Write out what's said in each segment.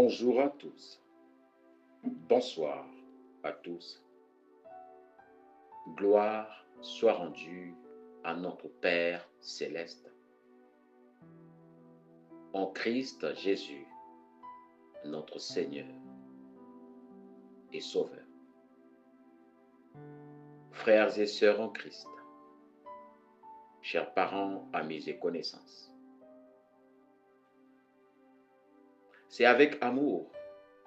Bonjour à tous, bonsoir à tous. Gloire soit rendue à notre Père céleste. En Christ Jésus, notre Seigneur et Sauveur. Frères et sœurs en Christ, chers parents, amis et connaissances, c'est avec amour,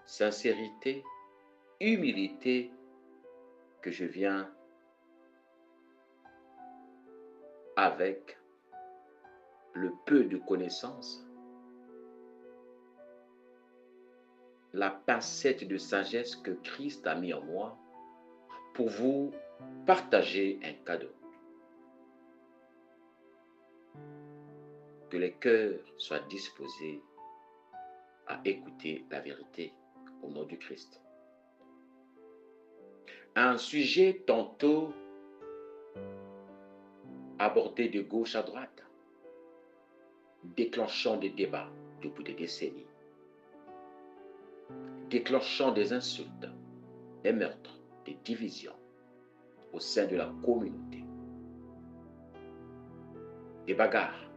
sincérité, humilité que je viens avec le peu de connaissances, la pincette de sagesse que Christ a mis en moi pour vous partager un cadeau. Que les cœurs soient disposés à écouter la vérité au nom du Christ. Un sujet tantôt abordé de gauche à droite, déclenchant des débats depuis des décennies, déclenchant des insultes, des meurtres, des divisions au sein de la communauté, des bagarres,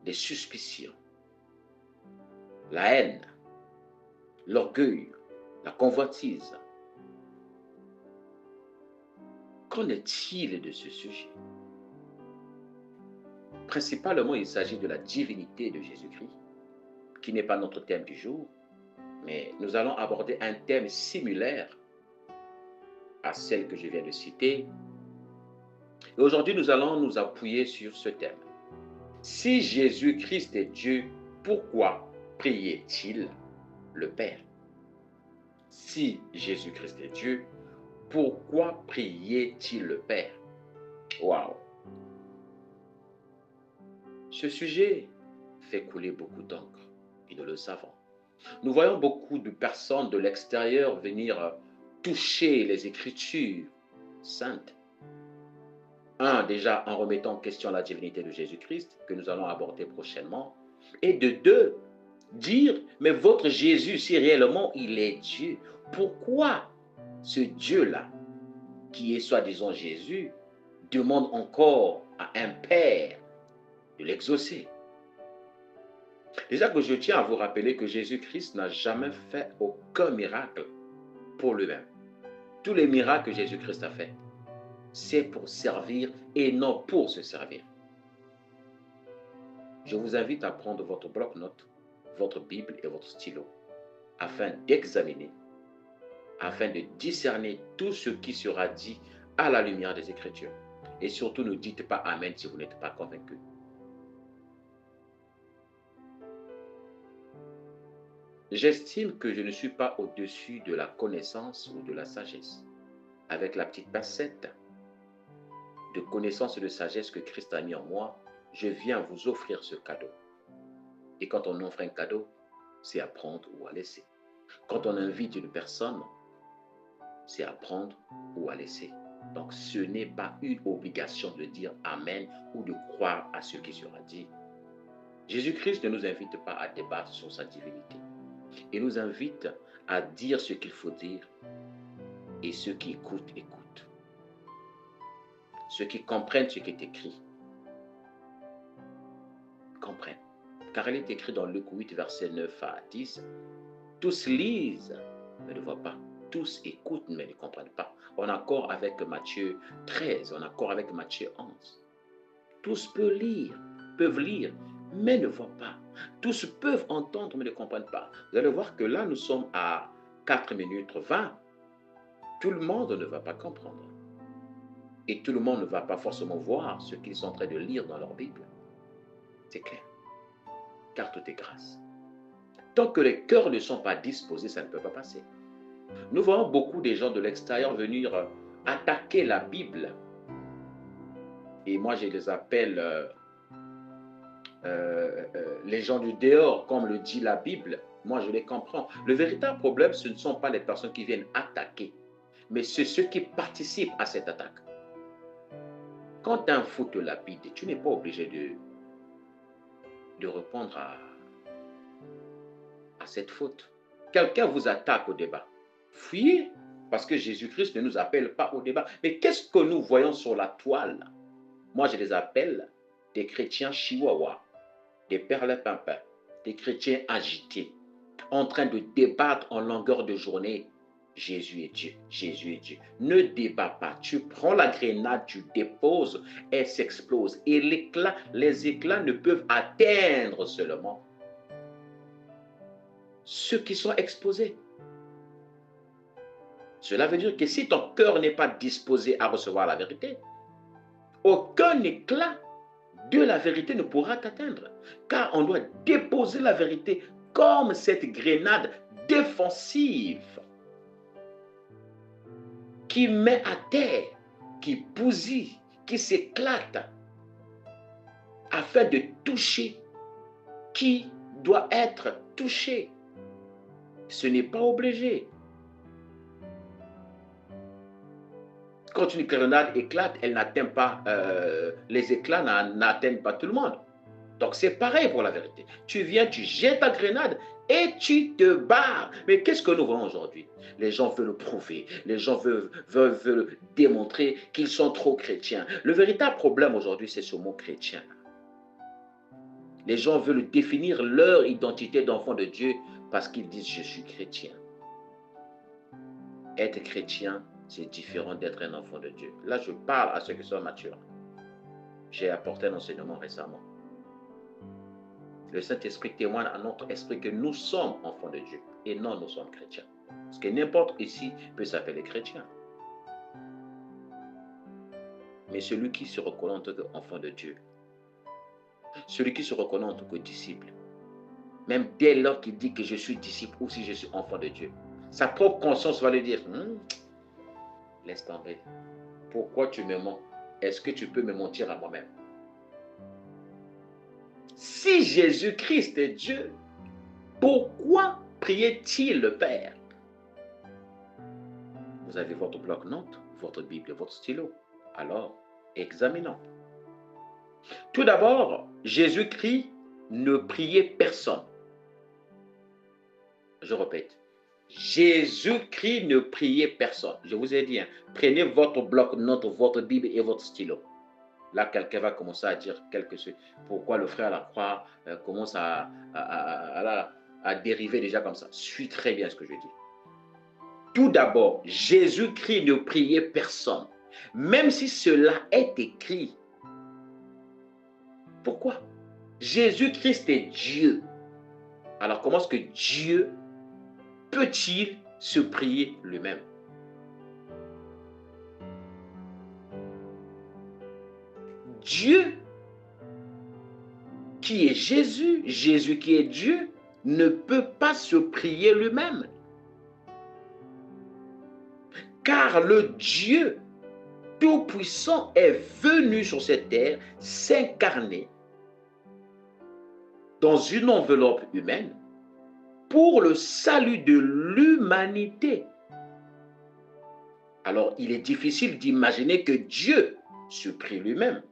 des suspicions, la haine, l'orgueil, la convoitise. Qu'en est-il de ce sujet? Principalement, il s'agit de la divinité de Jésus-Christ, qui n'est pas notre thème du jour, mais nous allons aborder un thème similaire à celle que je viens de citer. Et aujourd'hui, nous allons nous appuyer sur ce thème. Si Jésus-Christ est Dieu, pourquoi priait-il le Père? Si Jésus-Christ est Dieu, pourquoi priait-il le Père? Waouh! Ce sujet fait couler beaucoup d'encre, et nous le savons. Nous voyons beaucoup de personnes de l'extérieur venir toucher les Écritures saintes. Déjà en remettant en question la divinité de Jésus-Christ, que nous allons aborder prochainement. Et de deux, dire, mais votre Jésus, si réellement il est Dieu, pourquoi ce Dieu-là, qui est soi-disant Jésus, demande encore à un Père de l'exaucer? Déjà que je tiens à vous rappeler que Jésus-Christ n'a jamais fait aucun miracle pour lui-même. Tous les miracles que Jésus-Christ a fait, c'est pour servir et non pour se servir. Je vous invite à prendre votre bloc-notes, votre Bible et votre stylo, afin d'examiner, afin de discerner tout ce qui sera dit à la lumière des Écritures. Et surtout, ne dites pas Amen si vous n'êtes pas convaincu. J'estime que je ne suis pas au-dessus de la connaissance ou de la sagesse. Avec la petite pincette de connaissance et de sagesse que Christ a mis en moi, je viens vous offrir ce cadeau. Et quand on offre un cadeau, c'est à prendre ou à laisser. Quand on invite une personne, c'est à prendre ou à laisser. Donc ce n'est pas une obligation de dire Amen ou de croire à ce qui sera dit. Jésus-Christ ne nous invite pas à débattre sur sa divinité. Il nous invite à dire ce qu'il faut dire, et ceux qui écoutent, écoutent. Ceux qui comprennent ce qui est écrit, comprennent. Car il est écrit dans Luc 8, verset 9 à 10, tous lisent, mais ne voient pas. Tous écoutent, mais ne comprennent pas. En accord avec Matthieu 13, en accord avec Matthieu 11. Tous peuvent lire, mais ne voient pas. Tous peuvent entendre, mais ne comprennent pas. Vous allez voir que là, nous sommes à 4 minutes 20. Tout le monde ne va pas comprendre. Et tout le monde ne va pas forcément voir ce qu'ils sont en train de lire dans leur Bible. C'est clair. Car tout est grâce. Tant que les cœurs ne sont pas disposés, ça ne peut pas passer. Nous voyons beaucoup de gens de l'extérieur venir attaquer la Bible. Et moi, je les appelle les gens du dehors, comme le dit la Bible. Moi, je les comprends. Le véritable problème, ce ne sont pas les personnes qui viennent attaquer, mais c'est ceux qui participent à cette attaque. Quand un fou te lapide, tu n'es pas obligé de répondre à cette faute. Quelqu'un vous attaque au débat. Fuyez, parce que Jésus-Christ ne nous appelle pas au débat. Mais qu'est-ce que nous voyons sur la toile? Moi, je les appelle des chrétiens chihuahuas, des perlimpinpins, des chrétiens agités, en train de débattre en longueur de journée. Jésus est Dieu, Jésus est Dieu. Ne débat pas. Tu prends la grenade, tu déposes, elle s'explose. Et les éclats ne peuvent atteindre seulement ceux qui sont exposés. Cela veut dire que si ton cœur n'est pas disposé à recevoir la vérité, aucun éclat de la vérité ne pourra t'atteindre. Car on doit déposer la vérité comme cette grenade défensive qui met à terre, qui bousille, qui s'éclate, afin de toucher qui doit être touché. Ce n'est pas obligé. Quand une grenade éclate, elle n'atteint pas, les éclats n'atteignent pas tout le monde. Donc c'est pareil pour la vérité. Tu viens, tu jettes ta grenade et tu te barres. Mais qu'est-ce que nous voyons aujourd'hui? Les gens veulent le prouver. Les gens veulent démontrer qu'ils sont trop chrétiens. Le véritable problème aujourd'hui, c'est ce mot chrétien. Les gens veulent définir leur identité d'enfant de Dieu parce qu'ils disent « je suis chrétien ». Être chrétien, c'est différent d'être un enfant de Dieu. Là, je parle à ceux qui sont matures. J'ai apporté un enseignement récemment. Le Saint-Esprit témoigne à notre esprit que nous sommes enfants de Dieu et non nous sommes chrétiens. Parce que n'importe ici peut s'appeler chrétien. Mais celui qui se reconnaît en tant qu'enfant de Dieu, celui qui se reconnaît en tant que disciple, même dès lors qu'il dit que je suis disciple ou si je suis enfant de Dieu, sa propre conscience va lui dire laisse tomber. Pourquoi tu me mens? Est-ce que tu peux me mentir à moi-même? Si Jésus-Christ est Dieu, pourquoi priait-il le Père? Vous avez votre bloc-notes, votre Bible, votre stylo. Alors, examinons. Tout d'abord, Jésus-Christ ne priait personne. Je répète, Jésus-Christ ne priait personne. Je vous ai dit, prenez votre bloc-notes, votre Bible et votre stylo. Là, quelqu'un va commencer à dire pourquoi le frère à la croix commence à dériver déjà comme ça. Suis très bien ce que je dis. Tout d'abord, Jésus-Christ ne priait personne, même si cela est écrit. Pourquoi? Jésus-Christ est Dieu. Alors, comment est-ce que Dieu peut-il se prier lui-même? Dieu, qui est Jésus, Jésus qui est Dieu, ne peut pas se prier lui-même. Car le Dieu Tout-Puissant est venu sur cette terre s'incarner dans une enveloppe humaine pour le salut de l'humanité. Alors, il est difficile d'imaginer que Dieu se prie lui-même.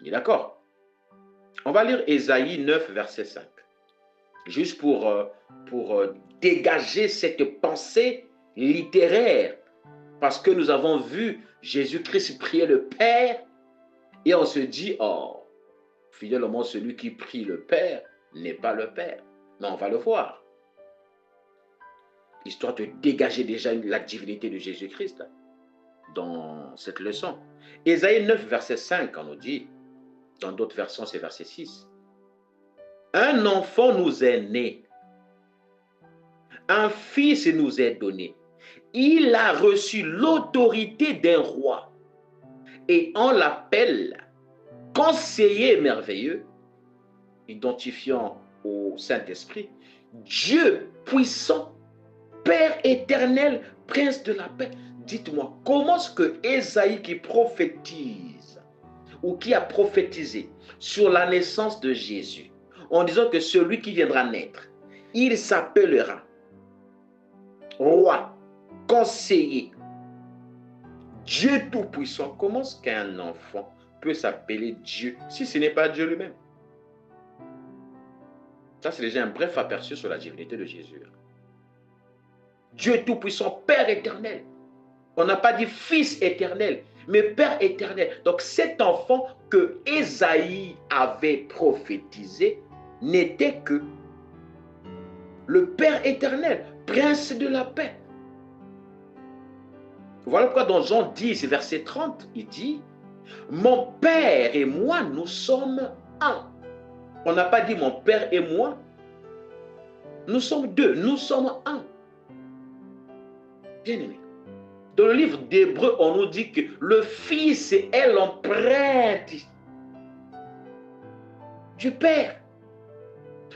On est d'accord? On va lire Ésaïe 9, verset 5. Juste pour dégager cette pensée littéraire. Parce que nous avons vu Jésus-Christ prier le Père et on se dit, oh, finalement, celui qui prie le Père n'est pas le Père. Mais on va le voir. Histoire de dégager déjà la divinité de Jésus-Christ dans cette leçon. Ésaïe 9, verset 5, on nous dit, dans d'autres versions, c'est verset 6. Un enfant nous est né, un fils nous est donné. Il a reçu l'autorité d'un roi et on l'appelle conseiller merveilleux, identifiant au Saint-Esprit, Dieu puissant, Père éternel, Prince de la paix. Dites-moi, comment est-ce que Ésaïe qui prophétise ou qui a prophétisé sur la naissance de Jésus, en disant que celui qui viendra naître, il s'appellera roi, conseiller, Dieu tout-puissant. Comment est-ce qu'un enfant peut s'appeler Dieu si ce n'est pas Dieu lui-même? Ça, c'est déjà un bref aperçu sur la divinité de Jésus. Dieu Tout-Puissant, Père éternel. On n'a pas dit Fils éternel, mais Père éternel. Donc cet enfant que Ésaïe avait prophétisé n'était que le Père éternel, Prince de la paix. Voilà pourquoi dans Jean 10, verset 30, il dit, mon Père et moi, nous sommes un. On n'a pas dit mon Père et moi, nous sommes deux, nous sommes un. Bien-aimé. Dans le livre d'Hébreux, on nous dit que le Fils est l'empreinte du Père.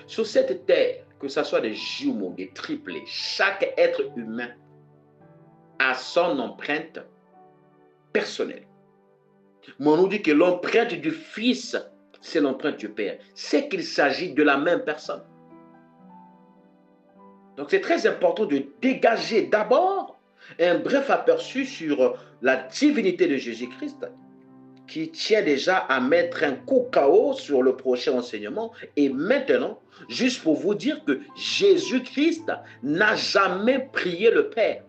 Sur cette terre, que ce soit des jumeaux, des triplés, chaque être humain a son empreinte personnelle. Mais on nous dit que l'empreinte du Fils, c'est l'empreinte du Père. C'est qu'il s'agit de la même personne. Donc c'est très important de dégager d'abord un bref aperçu sur la divinité de Jésus-Christ, qui tient déjà à mettre un coup KO sur le prochain enseignement. Et maintenant, juste pour vous dire que Jésus-Christ n'a jamais prié le Père.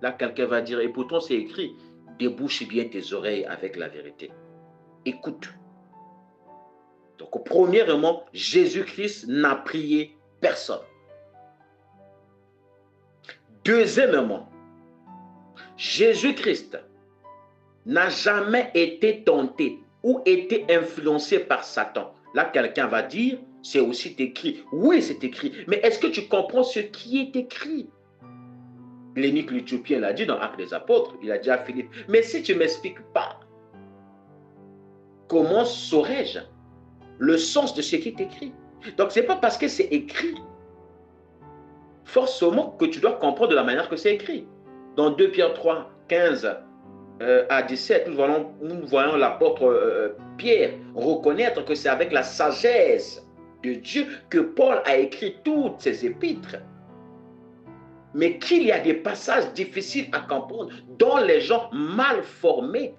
Là, quelqu'un va dire, et pourtant c'est écrit, débouche bien tes oreilles avec la vérité. Écoute. Donc, premièrement, Jésus-Christ n'a prié personne. Deuxièmement, Jésus-Christ n'a jamais été tenté ou été influencé par Satan. Là, quelqu'un va dire, c'est aussi écrit. Oui, c'est écrit. Mais est-ce que tu comprends ce qui est écrit? L'eunuque l'Éthiopien l'a dit dans Actes des Apôtres. Il a dit à Philippe, mais si tu ne m'expliques pas, comment saurais-je le sens de ce qui est écrit? Donc, ce n'est pas parce que c'est écrit forcément que tu dois comprendre de la manière que c'est écrit. Dans 2 Pierre 3, 15 à 17, nous voyons l'apôtre Pierre reconnaître que c'est avec la sagesse de Dieu que Paul a écrit toutes ses épîtres. Mais qu'il y a des passages difficiles à comprendre dont les gens mal formés,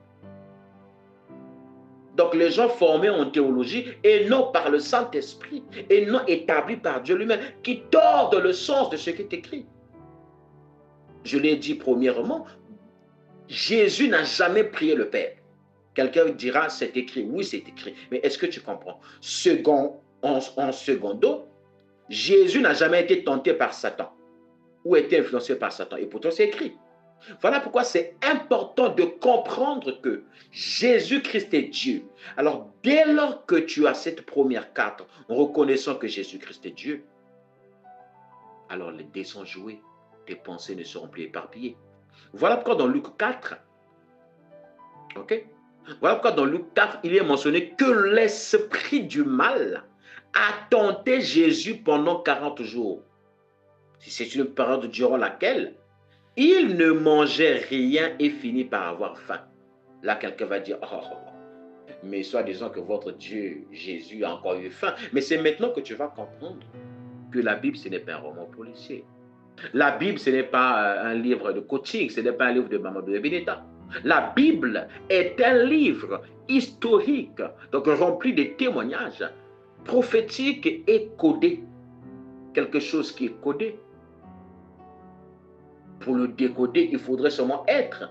donc les gens formés en théologie et non par le Saint-Esprit et non établis par Dieu lui-même, qui tordent le sens de ce qui est écrit. Je l'ai dit premièrement, Jésus n'a jamais prié le Père. Quelqu'un dira, c'est écrit. Oui, c'est écrit. Mais est-ce que tu comprends? En secondo, Jésus n'a jamais été tenté par Satan ou été influencé par Satan. Et pourtant, c'est écrit. Voilà pourquoi c'est important de comprendre que Jésus-Christ est Dieu. Alors, dès lors que tu as cette première carte, en reconnaissant que Jésus-Christ est Dieu, alors les dés sont joués, tes pensées ne seront plus éparpillées. Voilà pourquoi dans Luc 4, voilà pourquoi dans Luc 4, il est mentionné que l'esprit du mal a tenté Jésus pendant 40 jours. Si c'est une période durant laquelle il ne mangeait rien et finit par avoir faim. Là, quelqu'un va dire, oh, mais soi-disant que votre Dieu, Jésus, a encore eu faim. Mais c'est maintenant que tu vas comprendre que la Bible, ce n'est pas un roman policier. La Bible, ce n'est pas un livre de coaching, ce n'est pas un livre de Mamadou Ebeneta. La Bible est un livre historique, donc rempli de témoignages prophétiques et codés. Quelque chose qui est codé. Pour le décoder, il faudrait seulement être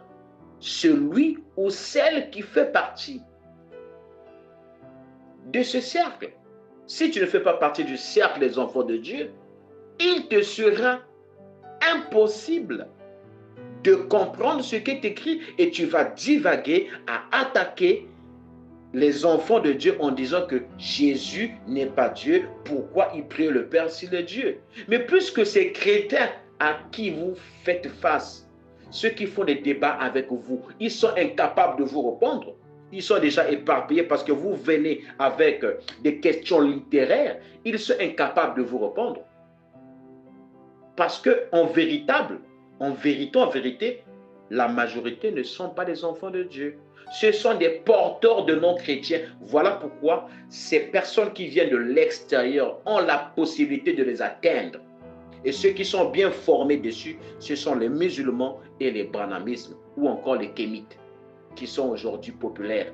celui ou celle qui fait partie de ce cercle. Si tu ne fais pas partie du cercle des enfants de Dieu, il te sera impossible de comprendre ce qui est écrit et tu vas divaguer à attaquer les enfants de Dieu en disant que Jésus n'est pas Dieu, pourquoi il prie le Père s'il est Dieu? Mais puisque ces chrétiens à qui vous faites face, ceux qui font des débats avec vous, ils sont incapables de vous répondre, ils sont déjà éparpillés parce que vous venez avec des questions littéraires, ils sont incapables de vous répondre. Parce qu'en vérité, la majorité ne sont pas des enfants de Dieu. Ce sont des porteurs de noms chrétiens. Voilà pourquoi ces personnes qui viennent de l'extérieur ont la possibilité de les atteindre. Et ceux qui sont bien formés dessus, ce sont les musulmans et les branhamismes, ou encore les kémites, qui sont aujourd'hui populaires.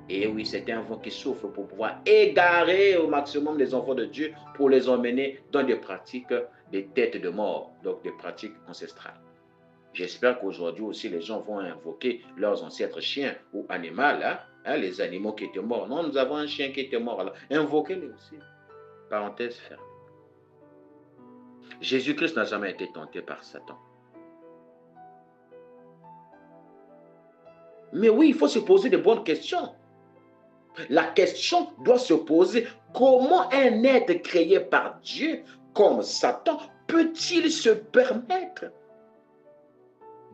Et oui, c'est un vent qui souffle pour pouvoir égarer au maximum les enfants de Dieu pour les emmener dans des pratiques, des têtes de mort, donc des pratiques ancestrales. J'espère qu'aujourd'hui aussi, les gens vont invoquer leurs ancêtres chiens ou animaux, les animaux qui étaient morts. Non, nous avons un chien qui était mort là. Invoquez-les aussi. Parenthèse fermée. Jésus-Christ n'a jamais été tenté par Satan. Mais oui, il faut se poser de bonnes questions. La question doit se poser, comment un être créé par Dieu, comme Satan, peut-il se permettre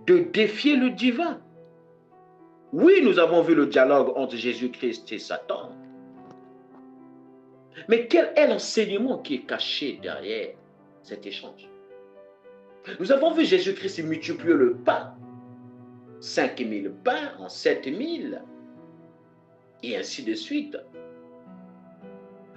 de défier le divin? Oui, nous avons vu le dialogue entre Jésus-Christ et Satan. Mais quel est l'enseignement qui est caché derrière cet échange? Nous avons vu Jésus-Christ multiplier le pain. 5000 pains en 7000. Et ainsi de suite.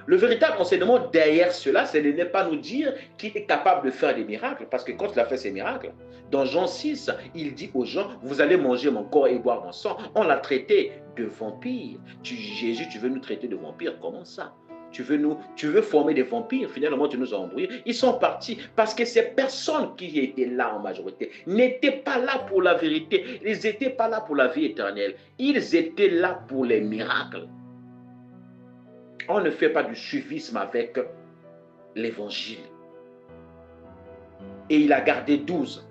Le véritable enseignement derrière cela, c'est de ne pas nous dire qu'il est capable de faire des miracles. Parce que quand il a fait ces miracles, dans Jean 6, il dit aux gens, vous allez manger mon corps et boire mon sang. On l'a traité de vampire. Jésus, tu veux nous traiter de vampire? Comment ça? Tu veux former des vampires? Finalement, tu nous as embrouillés. Ils sont partis parce que ces personnes qui étaient là en majorité n'étaient pas là pour la vérité. Ils n'étaient pas là pour la vie éternelle. Ils étaient là pour les miracles. On ne fait pas du suivisme avec l'évangile. Et il a gardé 12.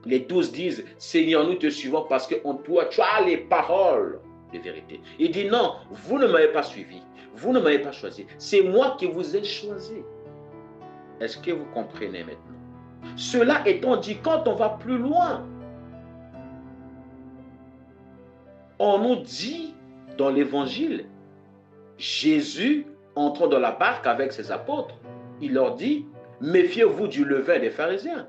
Les 12 disent, Seigneur, nous te suivons parce que en toi, tu as les paroles de vérité. Il dit, non, vous ne m'avez pas suivi. Vous ne m'avez pas choisi. C'est moi qui vous ai choisi. Est-ce que vous comprenez maintenant? Cela étant dit, quand on va plus loin, on nous dit dans l'évangile, Jésus, entrant dans la barque avec ses apôtres, il leur dit, méfiez-vous du levain des pharisiens.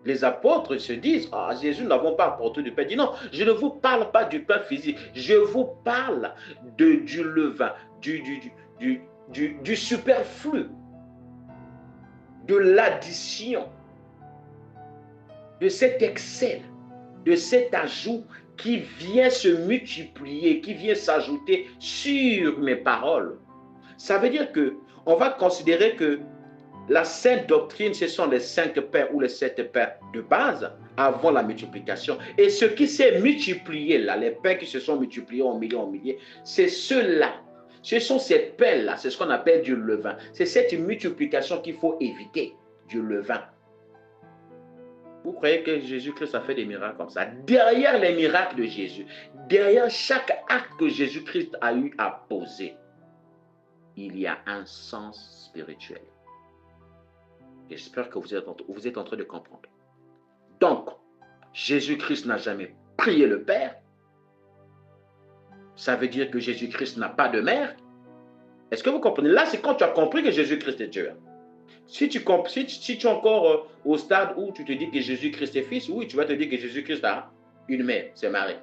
Les apôtres se disent, ah, Jésus, nous n'avons pas apporté du pain. Il dit, non, je ne vous parle pas du pain physique, je vous parle du levain, du superflu, de l'addition, de cet excès, de cet ajout qui vient se multiplier, qui vient s'ajouter sur mes paroles. Ça veut dire que on va considérer que la sainte doctrine, ce sont les 5 pains ou les 7 pains de base avant la multiplication. Et ce qui s'est multiplié là, les pains qui se sont multipliés en milliers, c'est ceux-là. Ce sont ces pains-là, c'est ce qu'on appelle du levain. C'est cette multiplication qu'il faut éviter, du levain. Vous croyez que Jésus-Christ a fait des miracles comme ça? Derrière les miracles de Jésus, derrière chaque acte que Jésus-Christ a eu à poser, il y a un sens spirituel. J'espère que vous êtes en train de comprendre. Donc, Jésus-Christ n'a jamais prié le Père. Ça veut dire que Jésus-Christ n'a pas de mère. Est-ce que vous comprenez? Là, c'est quand tu as compris que Jésus-Christ est Dieu. Si tu es encore au stade où tu te dis que Jésus-Christ est fils, oui, tu vas te dire que Jésus-Christ a une mère, c'est Marie.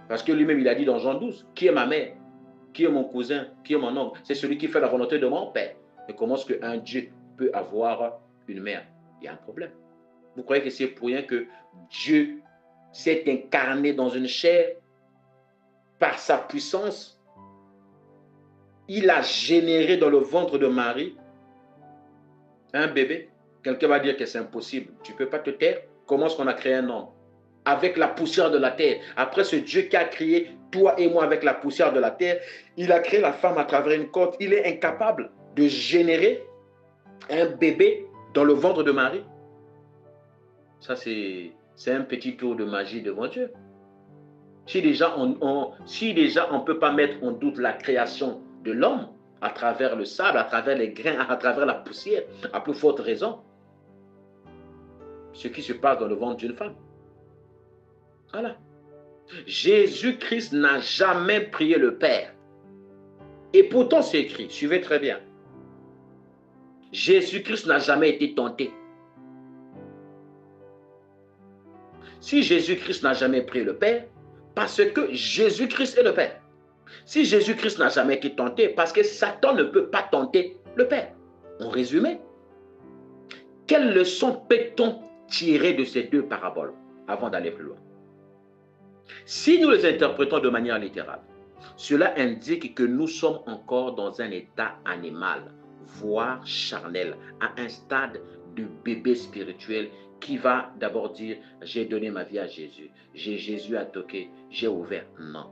Parce que lui-même, il a dit dans Jean 12, qui est ma mère? Qui est mon cousin? Qui est mon oncle? C'est celui qui fait la volonté de mon Père. Et comment est-ce qu'un Dieu peut avoir une mère? Il y a un problème. Vous croyez que c'est pour rien que Dieu s'est incarné dans une chair par sa puissance? Il a généré dans le ventre de Marie un bébé. Quelqu'un va dire que c'est impossible. Tu ne peux pas te taire. Comment est-ce qu'on a créé un homme? Avec la poussière de la terre. Après ce Dieu qui a créé toi et moi avec la poussière de la terre, il a créé la femme à travers une côte. Il est incapable de générer un bébé dans le ventre de Marie. Ça, c'est un petit tour de magie devant Dieu. Si déjà on ne peut pas mettre en doute la création de l'homme à travers le sable, à travers les grains, à travers la poussière, à plus forte raison, ce qui se passe dans le ventre d'une femme. Voilà. Jésus-Christ n'a jamais prié le Père. Et pourtant, c'est écrit, suivez très bien. Jésus-Christ n'a jamais été tenté. Si Jésus-Christ n'a jamais prié le Père, parce que Jésus-Christ est le Père. Si Jésus-Christ n'a jamais été tenté, parce que Satan ne peut pas tenter le Père. En résumé, quelle leçon peut-on tirer de ces deux paraboles avant d'aller plus loin? Si nous les interprétons de manière littérale, Cela indique que nous sommes encore dans un état animal, voire charnel, à un stade de bébé spirituel qui va d'abord dire, j'ai donné ma vie à Jésus, Jésus a toqué, j'ai ouvert. Non,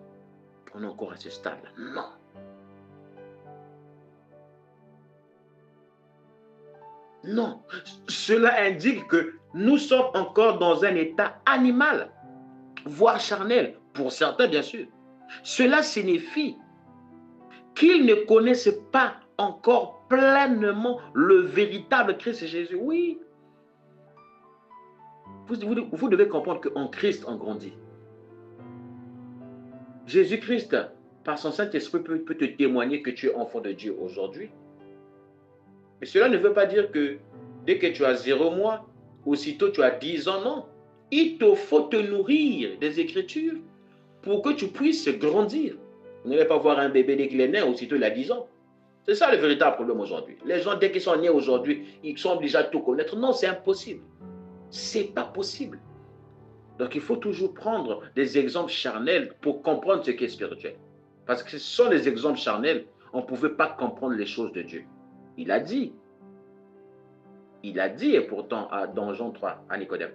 on est encore à ce stade-là. Non. Non, cela indique que nous sommes encore dans un état animal, voire charnel, pour certains bien sûr. Cela signifie qu'ils ne connaissent pas encore pleinement le véritable Christ Jésus. Oui, vous devez comprendre qu'en Christ, on grandit. Jésus-Christ, par son Saint-Esprit, peut te témoigner que tu es enfant de Dieu aujourd'hui. Mais cela ne veut pas dire que dès que tu as 0 mois, aussitôt tu as 10 ans, non. Il te faut te nourrir des Écritures pour que tu puisses grandir. Vous n'allez pas voir un bébé dès qu'il est né, aussitôt il a 10 ans. C'est ça le véritable problème aujourd'hui. Les gens, dès qu'ils sont nés aujourd'hui, ils sont obligés à tout connaître. Non, c'est impossible. C'est pas possible. Donc, il faut toujours prendre des exemples charnels pour comprendre ce qui est spirituel. Parce que ce sont des exemples charnels, on ne pouvait pas comprendre les choses de Dieu. Il a dit, et pourtant dans Jean 3 à Nicodème.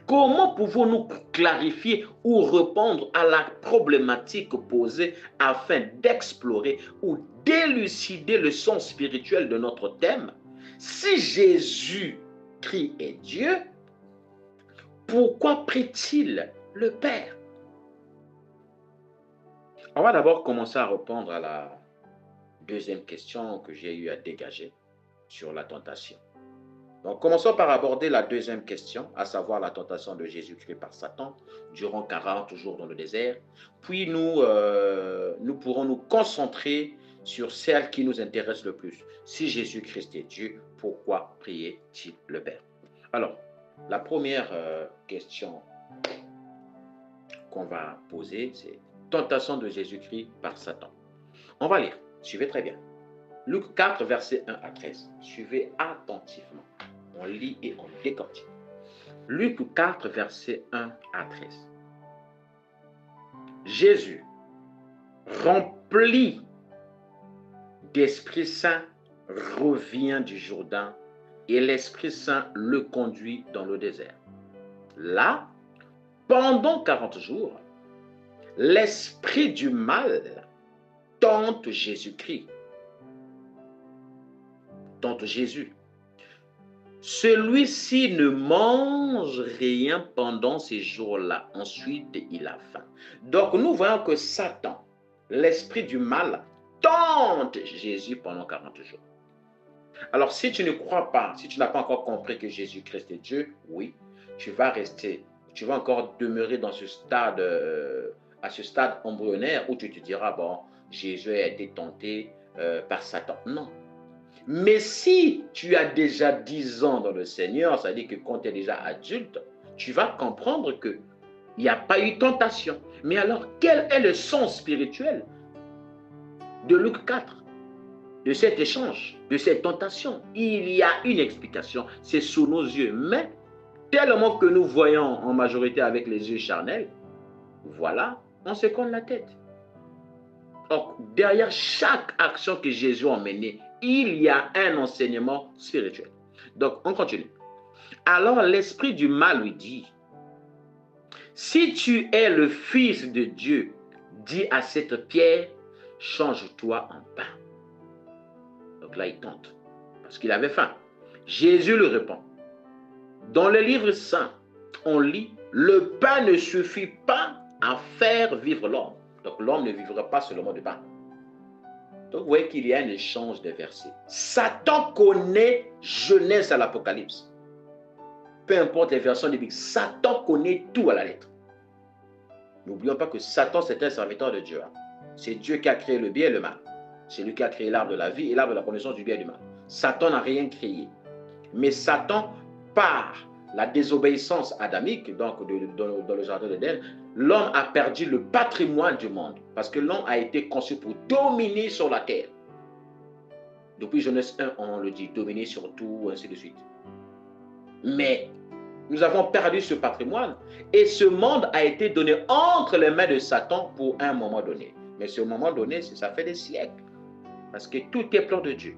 Comment pouvons-nous clarifier ou répondre à la problématique posée afin d'explorer ou d'élucider le sens spirituel de notre thème? Si Jésus-Christ est Dieu, pourquoi prie-t-il le Père? On va d'abord commencer à répondre à la deuxième question que j'ai eu à dégager sur la tentation. Donc, commençons par aborder la deuxième question, à savoir la tentation de Jésus-Christ par Satan durant 40 jours dans le désert. Puis, nous pourrons nous concentrer sur celle qui nous intéresse le plus. Si Jésus-Christ est Dieu, pourquoi priait-il le Père? Alors, la première question qu'on va poser, c'est tentation de Jésus-Christ par Satan. On va lire, suivez très bien. Luc 4, versets 1 à 13. Suivez attentivement. On lit et on décortique. Luc 4, versets 1 à 13. Jésus, rempli d'Esprit Saint, revient du Jourdain et l'Esprit Saint le conduit dans le désert. Là, pendant 40 jours, l'esprit du mal tente Jésus-Christ. Tente Jésus. Celui-ci ne mange rien pendant ces jours-là. Ensuite, il a faim. Donc, nous voyons que Satan, l'esprit du mal, tente Jésus pendant 40 jours. Alors, si tu ne crois pas, si tu n'as pas encore compris que Jésus-Christ est Dieu, oui, tu vas encore demeurer dans ce stade, à ce stade embryonnaire où tu te diras, bon, Jésus a été tenté par Satan. Non. Mais si tu as déjà 10 ans dans le Seigneur, c'est-à-dire que quand tu es déjà adulte, tu vas comprendre qu'il n'y a pas eu tentation. Mais alors, quel est le sens spirituel de Luc 4, de cet échange, de cette tentation? Il y a une explication, c'est sous nos yeux. Mais tellement que nous voyons en majorité avec les yeux charnels, voilà, on se cogne la tête. Donc, derrière chaque action que Jésus a menée, il y a un enseignement spirituel. Donc, on continue. Alors, l'esprit du mal lui dit, si tu es le Fils de Dieu, dis à cette pierre, change-toi en pain. Donc là, il tente, parce qu'il avait faim. Jésus lui répond, dans le livre saint, on lit, le pain ne suffit pas à faire vivre l'homme. Donc l'homme ne vivra pas seulement de pain. Donc vous voyez qu'il y a un échange de versets. Satan connaît Genèse à l'Apocalypse. Peu importe les versions bibliques, Satan connaît tout à la lettre. N'oublions pas que Satan, c'est un serviteur de Dieu. C'est Dieu qui a créé le bien et le mal. C'est lui qui a créé l'arbre de la vie et l'arbre de la connaissance du bien et du mal. Satan n'a rien créé. Mais Satan, par la désobéissance adamique, donc dans le jardin d'Éden, l'homme a perdu le patrimoine du monde. Parce que l'homme a été conçu pour dominer sur la terre. Depuis Genèse 1, on le dit, dominer sur tout, ainsi de suite. Mais Nous avons perdu ce patrimoine et ce monde a été donné entre les mains de Satan pour un moment donné. Mais ce moment donné, ça fait des siècles. Parce que tout est plan de Dieu.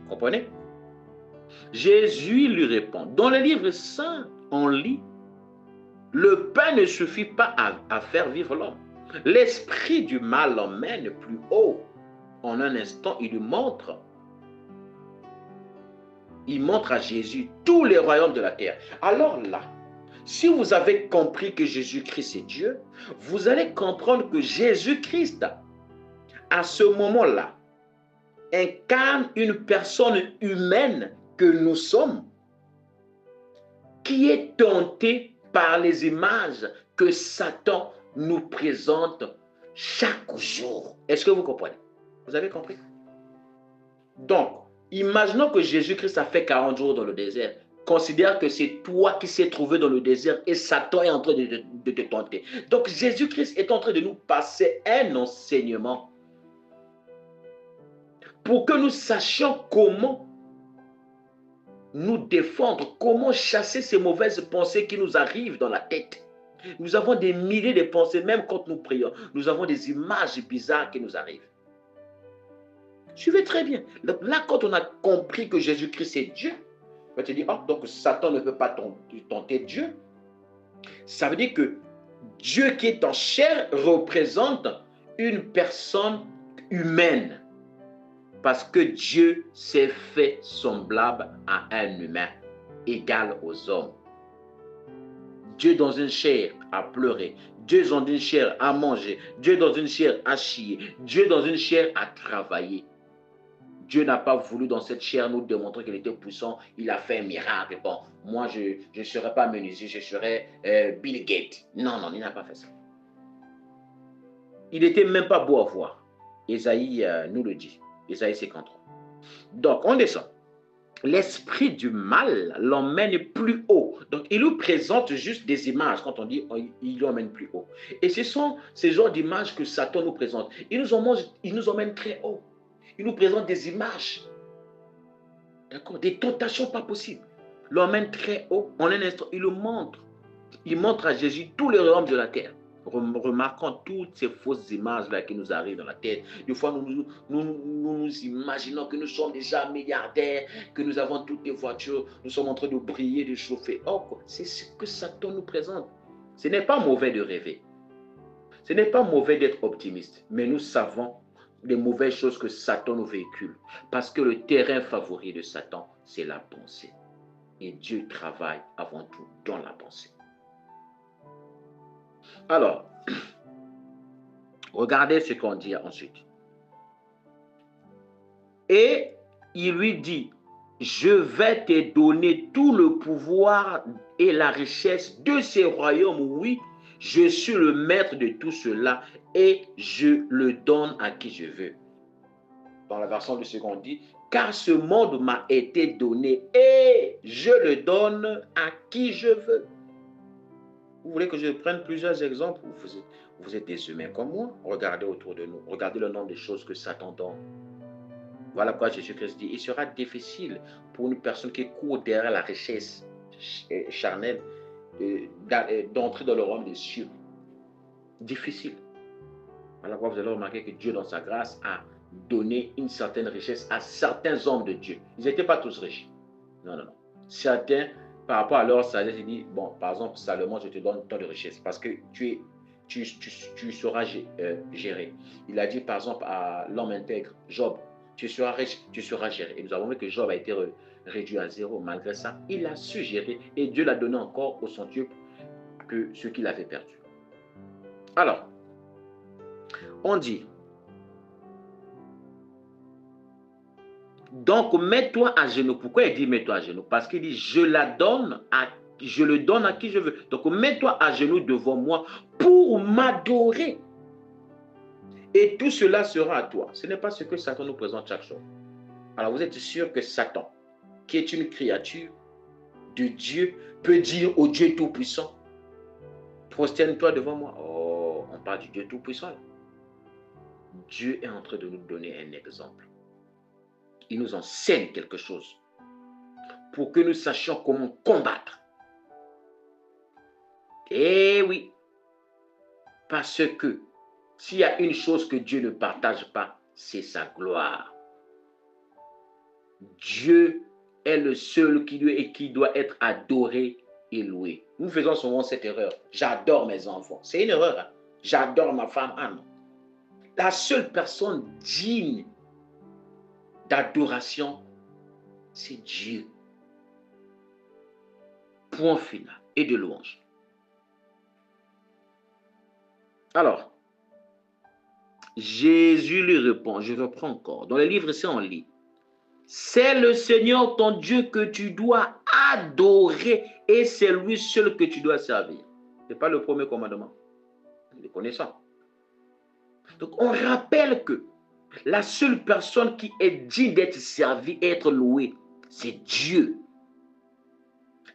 Vous comprenez? Jésus lui répond. Dans le livre saint, on lit, le pain ne suffit pas à faire vivre l'homme. L'esprit du mal l'emmène plus haut. En un instant, il montre à Jésus tous les royaumes de la terre. Alors là, si vous avez compris que Jésus-Christ est Dieu, vous allez comprendre que Jésus-Christ, à ce moment-là, incarne une personne humaine que nous sommes, qui est tentée par les images que Satan nous présente chaque jour. Est-ce que vous comprenez? Vous avez compris? Donc, imaginons que Jésus-Christ a fait 40 jours dans le désert. Considère que c'est toi qui s'est trouvé dans le désert et Satan est en train de te tenter. Donc, Jésus-Christ est en train de nous passer un enseignement pour que nous sachions comment nous défendre, comment chasser ces mauvaises pensées qui nous arrivent dans la tête. Nous avons des milliers de pensées, même quand nous prions. Nous avons des images bizarres qui nous arrivent. Suivez très bien. Là, quand on a compris que Jésus-Christ est Dieu, on va te dire, oh, donc Satan ne peut pas tenter Dieu. Ça veut dire que Dieu qui est en chair représente une personne humaine. Parce que Dieu s'est fait semblable à un humain, égal aux hommes. Dieu dans une chair a pleuré. Dieu dans une chair a mangé. Dieu dans une chair a chié. Dieu dans une chair a travaillé. Dieu n'a pas voulu dans cette chair nous démontrer qu'il était puissant. Il a fait un miracle. Bon, moi, je ne serai pas menuisier, je serai Bill Gates. Non, non, il n'a pas fait ça. Il n'était même pas beau à voir. Ésaïe nous le dit. Ésaïe 53. Donc, on descend. L'esprit du mal l'emmène plus haut. Donc, il nous présente juste des images. Quand on dit il l'emmène plus haut. Et ce sont ces genres d'images que Satan nous présente. Il nous emmène très haut. Il nous présente des images. D'accord? Des tentations pas possibles. L'emmène très haut. En un instant, il le montre. Il montre à Jésus tous les royaumes de la terre. Remarquons toutes ces fausses images-là qui nous arrivent dans la tête. Des fois, nous imaginons que nous sommes déjà milliardaires, que nous avons toutes les voitures, nous sommes en train de briller, de chauffer. Oh, c'est ce que Satan nous présente. Ce n'est pas mauvais de rêver. Ce n'est pas mauvais d'être optimiste. Mais nous savons les mauvaises choses que Satan nous véhicule. Parce que le terrain favori de Satan, c'est la pensée. Et Dieu travaille avant tout dans la pensée. Alors, regardez ce qu'on dit ensuite. Et il lui dit, je vais te donner tout le pouvoir et la richesse de ces royaumes. Oui, je suis le maître de tout cela et je le donne à qui je veux. Dans la version du second dit, car ce monde m'a été donné et je le donne à qui je veux. Vous voulez que je prenne plusieurs exemples? Vous êtes des humains comme moi. Regardez autour de nous. Regardez le nombre de choses que Satan donne. Voilà pourquoi Jésus-Christ dit, il sera difficile pour une personne qui court derrière la richesse charnelle d'entrer dans le royaume des cieux. Difficile. Voilà pourquoi vous allez remarquer que Dieu, dans sa grâce, a donné une certaine richesse à certains hommes de Dieu. Ils n'étaient pas tous riches. Non, non, non. Certains, par rapport à leur salaire, il dit, bon, par exemple, Salomon, je te donne tant de richesse parce que tu sauras gérer. Il a dit, par exemple, à l'homme intègre, Job, tu seras riche, tu seras géré. Et nous avons vu que Job a été réduit à zéro. Malgré ça, il a su gérer et Dieu l'a donné encore au centuple que ce qu'il avait perdu. Alors, on dit, donc mets-toi à genoux. Pourquoi il dit mets-toi à genoux? Parce qu'il dit je le donne à qui je veux. Donc mets-toi à genoux devant moi pour m'adorer. Et tout cela sera à toi. Ce n'est pas ce que Satan nous présente chaque jour. Alors vous êtes sûr que Satan, qui est une créature de Dieu, peut dire au Dieu Tout-Puissant, prosterne-toi devant moi. Oh, on parle du Dieu Tout-Puissant. Dieu est en train de nous donner un exemple. Il nous enseigne quelque chose pour que nous sachions comment combattre. Eh oui, parce que s'il y a une chose que Dieu ne partage pas, c'est sa gloire. Dieu est le seul qui doit être adoré et loué. Nous faisons souvent cette erreur. J'adore mes enfants. C'est une erreur. Hein? J'adore ma femme. Ah non. La seule personne digne d'adoration, c'est Dieu. Point final. Et de louange. Alors, Jésus lui répond, je reprends encore. Dans le livre, c'est en lit. C'est le Seigneur ton Dieu que tu dois adorer et c'est lui seul que tu dois servir. Ce n'est pas le premier commandement. Nous le connaissons. Donc, on rappelle que la seule personne qui est digne d'être servie et être louée, c'est Dieu.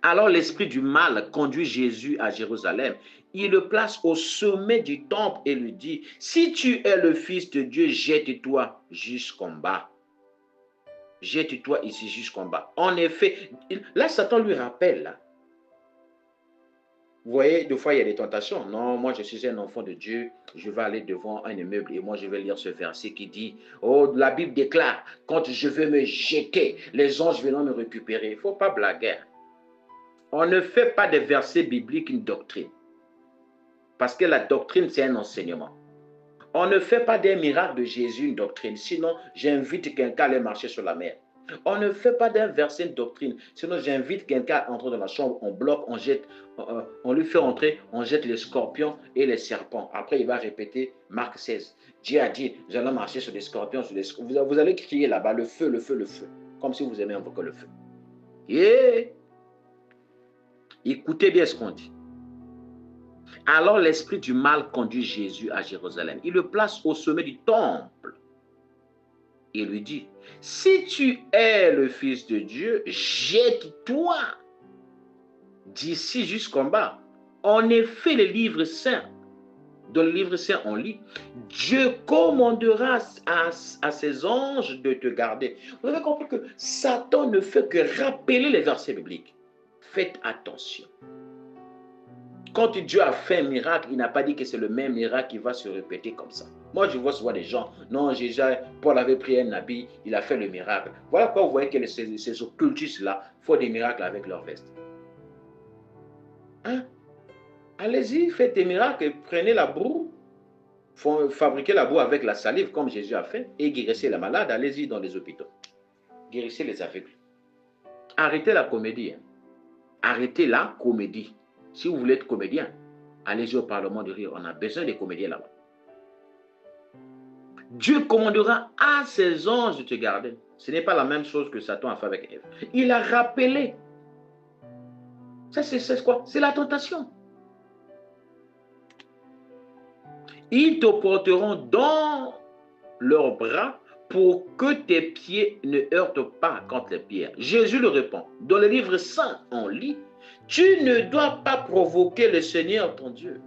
Alors l'esprit du mal conduit Jésus à Jérusalem. Il le place au sommet du temple et lui dit, si tu es le Fils de Dieu, jette-toi jusqu'en bas. Jette-toi ici jusqu'en bas. En effet, là, Satan lui rappelle. Là. Vous voyez, des fois, il y a des tentations. Non, moi, je suis un enfant de Dieu. Je vais aller devant un immeuble et moi, je vais lire ce verset qui dit, oh, la Bible déclare, quand je vais me jeter, les anges viendront me récupérer. Il ne faut pas blaguer. On ne fait pas des versets bibliques une doctrine. Parce que la doctrine, c'est un enseignement. On ne fait pas des miracles de Jésus une doctrine. Sinon, j'invite quelqu'un à aller marcher sur la mer. On ne fait pas d'un verset une doctrine. Sinon, j'invite quelqu'un à entrer dans la chambre, on bloque, on jette, on lui fait entrer, on jette les scorpions et les serpents. Après, il va répéter Marc 16. Dieu a dit, nous allons marcher sur les scorpions, sur les... Vous allez crier là-bas, le feu, le feu, le feu. Comme si vous aimez invoquer le feu. Et écoutez bien ce qu'on dit. Alors l'esprit du mal conduit Jésus à Jérusalem. Il le place au sommet du temple. Il lui dit, si tu es le Fils de Dieu, jette-toi d'ici jusqu'en bas. En effet, les livres saints, dans le livre saint, on lit, Dieu commandera à ses anges de te garder. Vous avez compris que Satan ne fait que rappeler les versets bibliques. Faites attention. Quand Dieu a fait un miracle, il n'a pas dit que c'est le même miracle qui va se répéter comme ça. Moi, je vois souvent des gens, non, Paul avait pris un habit, il a fait le miracle. Voilà pourquoi vous voyez que ces occultistes-là font des miracles avec leur veste. Hein? Allez-y, faites des miracles, prenez la boue, fabriquez la boue avec la salive comme Jésus a fait et guérissez les malades, allez-y dans les hôpitaux. Guérissez les aveugles. Arrêtez la comédie. Hein. Arrêtez la comédie. Si vous voulez être comédien, allez-y au Parlement de rire. On a besoin des comédiens là-bas. Dieu commandera à ses anges de te garder. Ce n'est pas la même chose que Satan a fait avec Ève. Il a rappelé. Ça, c'est quoi? C'est la tentation. Ils te porteront dans leurs bras pour que tes pieds ne heurtent pas contre les pierres. Jésus le répond. Dans le livre saint, on lit, tu ne dois pas provoquer le Seigneur ton Dieu.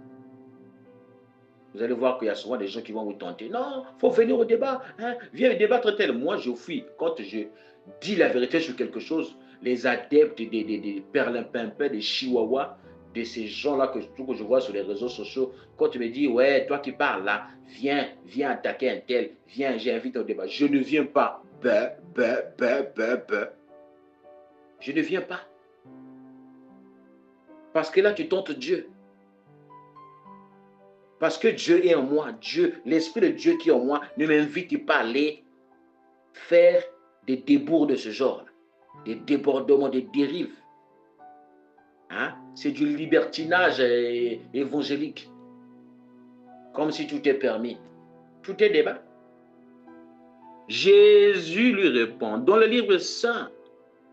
Vous allez voir qu'il y a souvent des gens qui vont vous tenter. Non, il faut venir au débat. Hein? Viens débattre tel. Moi, je fuis. Quand je dis la vérité sur quelque chose, les adeptes des perlimpinpins, des chihuahuas, de ces gens-là que je vois sur les réseaux sociaux, quand tu me dis, ouais, toi qui parles là, viens attaquer un tel, viens, j'invite au débat. Je ne viens pas. Je ne viens pas. Parce que là, tu tentes Dieu. Parce que Dieu est en moi. Dieu, l'Esprit de Dieu qui est en moi, ne m'invite pas à aller faire des débours de ce genre. Des débordements, des dérives. Hein? C'est du libertinage évangélique. Comme si tout est permis. Tout est débat. Jésus lui répond. Dans le livre saint,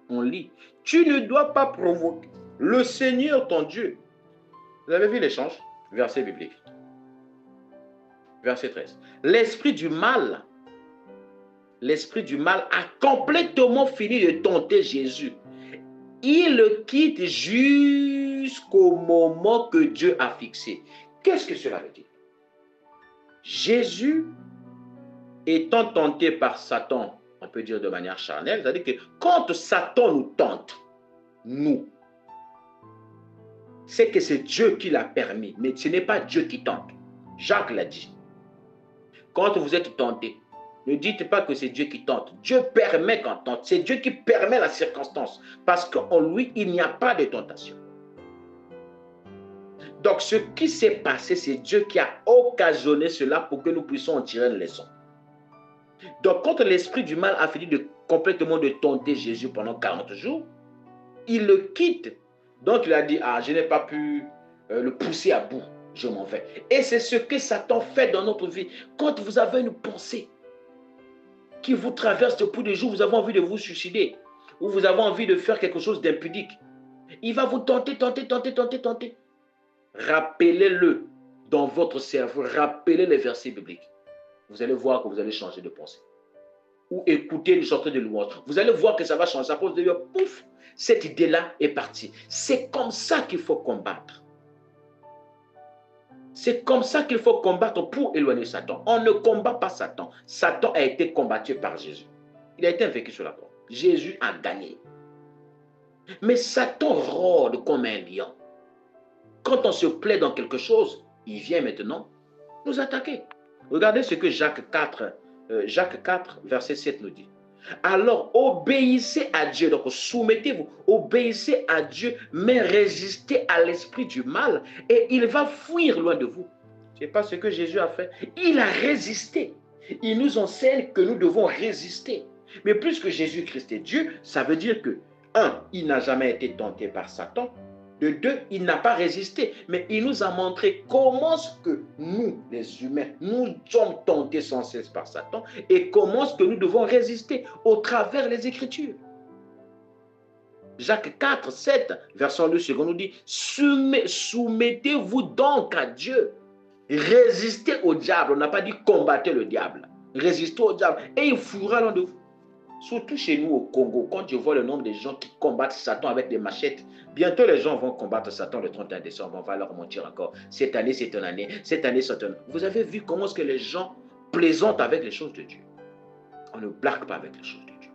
on lit, tu ne dois pas provoquer le Seigneur ton Dieu. Vous avez vu l'échange? Verset biblique. Verset 13. L'esprit du mal a complètement fini de tenter Jésus. Il le quitte jusqu'au moment que Dieu a fixé. Qu'est-ce que cela veut dire? Jésus étant tenté par Satan, on peut dire de manière charnelle, c'est-à-dire que quand Satan nous tente, nous, c'est que c'est Dieu qui l'a permis, mais ce n'est pas Dieu qui tente. Jacques l'a dit. Quand vous êtes tenté, ne dites pas que c'est Dieu qui tente. Dieu permet qu'on tente. C'est Dieu qui permet la circonstance. Parce qu'en lui, il n'y a pas de tentation. Donc, ce qui s'est passé, c'est Dieu qui a occasionné cela pour que nous puissions en tirer une leçon. Donc, quand l'esprit du mal a fini complètement de tenter Jésus pendant 40 jours, il le quitte. Donc, il a dit, je n'ai pas pu le pousser à bout. Je m'en vais. Et c'est ce que Satan fait dans notre vie. Quand vous avez une pensée qui vous traverse depuis des jours, vous avez envie de vous suicider, ou vous avez envie de faire quelque chose d'impudique, il va vous tenter. Rappelez-le dans votre cerveau, rappelez les versets bibliques. Vous allez voir que vous allez changer de pensée. Ou écouter une sorte de louange. Vous allez voir que ça va changer. Ça pose de dire, pouf, cette idée-là est partie. C'est comme ça qu'il faut combattre. C'est comme ça qu'il faut combattre pour éloigner Satan. On ne combat pas Satan. Satan a été combattu par Jésus. Il a été vaincu sur la croix. Jésus a gagné. Mais Satan rôde comme un lion. Quand on se plaît dans quelque chose, il vient maintenant nous attaquer. Regardez ce que Jacques 4, verset 7 nous dit. Alors, obéissez à Dieu. Donc, soumettez-vous, obéissez à Dieu, mais résistez à l'esprit du mal et il va fuir loin de vous. Ce n'est pas ce que Jésus a fait. Il a résisté. Il nous enseigne que nous devons résister. Mais puisque Jésus-Christ est Dieu, ça veut dire que, 1, il n'a jamais été tenté par Satan. De 2, il n'a pas résisté, mais il nous a montré comment est-ce que nous, les humains, nous sommes tentés sans cesse par Satan et comment est-ce que nous devons résister au travers des Écritures. Jacques 4, 7, verset 2 secondes nous dit, soumettez-vous donc à Dieu, résistez au diable. On n'a pas dit combattez le diable, résistez au diable et il fuira loin de vous. Surtout chez nous au Congo, quand je vois le nombre de gens qui combattent Satan avec des machettes, bientôt les gens vont combattre Satan le 31 décembre, on va leur mentir encore. Cette année, c'est une année, cette année, c'est une année. Vous avez vu comment est-ce que les gens plaisantent avec les choses de Dieu. On ne blague pas avec les choses de Dieu.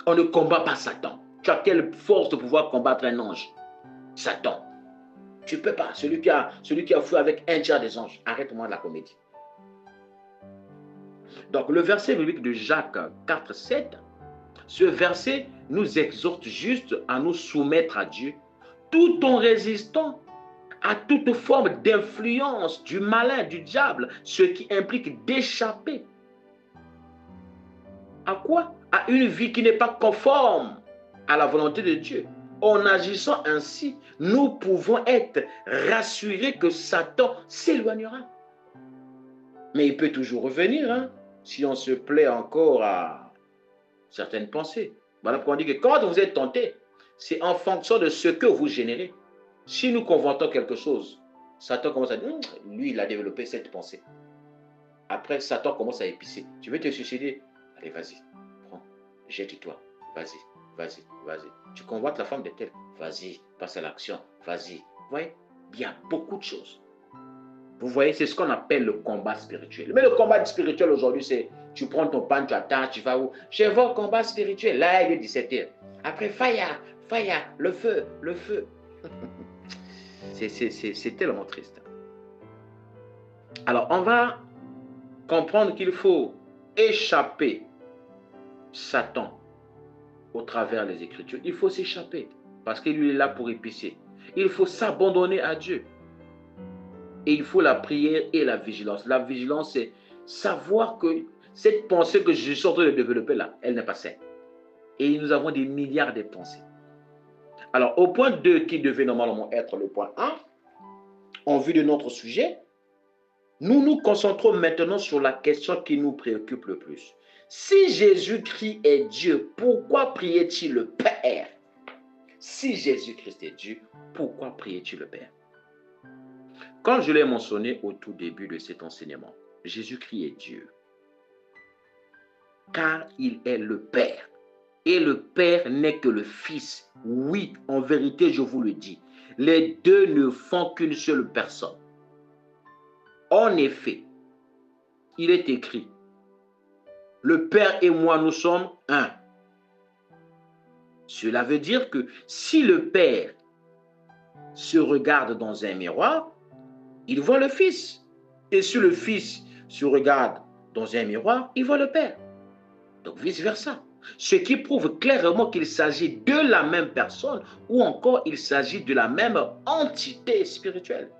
On ne combat pas Satan. Tu as quelle force de pouvoir combattre un ange? Satan. Tu ne peux pas. Celui qui a fui avec un tiers des anges. Arrête-moi la comédie. Donc, le verset biblique de Jacques 4, 7, ce verset nous exhorte juste à nous soumettre à Dieu, tout en résistant à toute forme d'influence du malin, du diable, ce qui implique d'échapper. À quoi? À une vie qui n'est pas conforme à la volonté de Dieu. En agissant ainsi, nous pouvons être rassurés que Satan s'éloignera. Mais il peut toujours revenir, hein? Si on se plaît encore à certaines pensées. Voilà pourquoi on dit que quand vous êtes tenté, c'est en fonction de ce que vous générez. Si nous conventons quelque chose, Satan commence à dire, lui, il a développé cette pensée. Après, Satan commence à épicer. Tu veux te suicider? Allez, vas-y, prends, jette-toi, vas-y. Tu convoites la femme de tel, vas-y, passe à l'action, vas-y. Vous voyez, il y a beaucoup de choses. Vous voyez, c'est ce qu'on appelle le combat spirituel. Mais le combat spirituel aujourd'hui, c'est tu prends ton pain, tu attends, tu vas où? Je vais au combat spirituel. Là, il est 17h. Après, fire, le feu. C'est tellement triste. Alors, on va comprendre qu'il faut échapper Satan au travers des Écritures. Il faut s'échapper parce qu'il est là pour épicer. Il faut s'abandonner à Dieu. Et il faut la prière et la vigilance. La vigilance, c'est savoir que cette pensée que je suis en train de développer là, elle n'est pas saine. Et nous avons des milliards de pensées. Alors, au point 2, qui devait normalement être le point 1, en vue de notre sujet, nous nous concentrons maintenant sur la question qui nous préoccupe le plus. Si Jésus-Christ est Dieu, pourquoi priait-il le Père? Si Jésus-Christ est Dieu, pourquoi priait-il le Père? Comme je l'ai mentionné au tout début de cet enseignement, Jésus-Christ est Dieu, car il est le Père. Et le Père n'est que le Fils. Oui, en vérité, je vous le dis, les deux ne font qu'une seule personne. En effet, il est écrit, le Père et moi, nous sommes un. Cela veut dire que si le Père se regarde dans un miroir, il voit le Fils. Et si le Fils se regarde dans un miroir, il voit le Père. Donc vice-versa. Ce qui prouve clairement qu'il s'agit de la même personne ou encore il s'agit de la même entité spirituelle.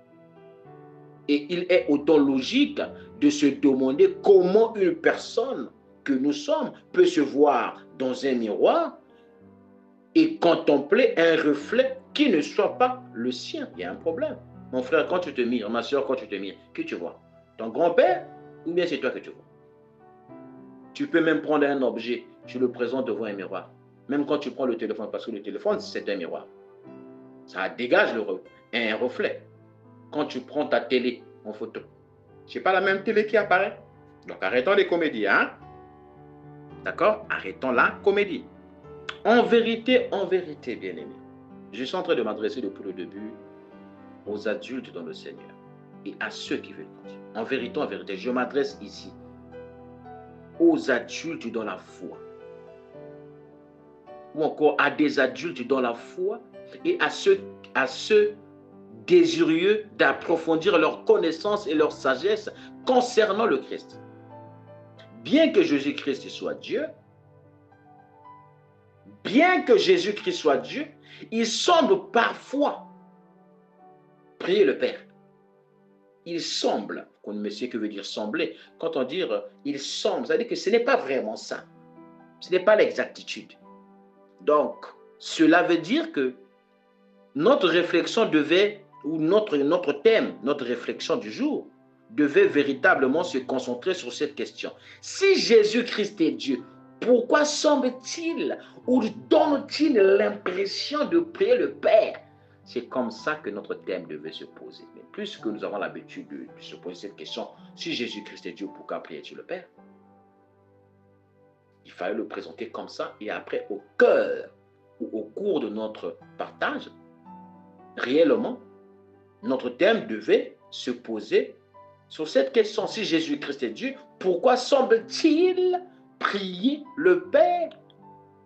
Et il est autant logique de se demander comment une personne que nous sommes peut se voir dans un miroir et contempler un reflet qui ne soit pas le sien. Il y a un problème. Mon frère, quand tu te mires, ma soeur, quand tu te mires, qui tu vois? Ton grand-père ou bien c'est toi que tu vois? Tu peux même prendre un objet, tu le présentes devant un miroir. Même quand tu prends le téléphone, parce que le téléphone, c'est un miroir. Ça dégage un reflet. Quand tu prends ta télé en photo, c'est pas la même télé qui apparaît. Donc arrêtons les comédies, hein? D'accord? Arrêtons la comédie. En vérité, bien aimé, je suis en train de m'adresser depuis le début aux adultes dans le Seigneur et à ceux qui veulent continuer. En vérité, je m'adresse ici aux adultes dans la foi, ou encore à des adultes dans la foi et à ceux désireux d'approfondir leur connaissance et leur sagesse concernant le Christ. Bien que Jésus-Christ soit Dieu, il semble parfois prier le Père. Il semble, qu'on ne sait que veut dire sembler, quand on dit il semble, ça veut dire que ce n'est pas vraiment ça. Ce n'est pas l'exactitude. Donc, cela veut dire que notre réflexion devait, ou notre thème, notre réflexion du jour, devait véritablement se concentrer sur cette question. Si Jésus-Christ est Dieu, pourquoi semble-t-il ou donne-t-il l'impression de prier le Père? C'est comme ça que notre thème devait se poser. Mais puisque nous avons l'habitude de se poser cette question, si Jésus-Christ est Dieu, pourquoi prier-t-il le Père? Il fallait le présenter comme ça et après, au cœur ou au cours de notre partage, réellement, notre thème devait se poser sur cette question. Si Jésus-Christ est Dieu, pourquoi semble-t-il prier le Père?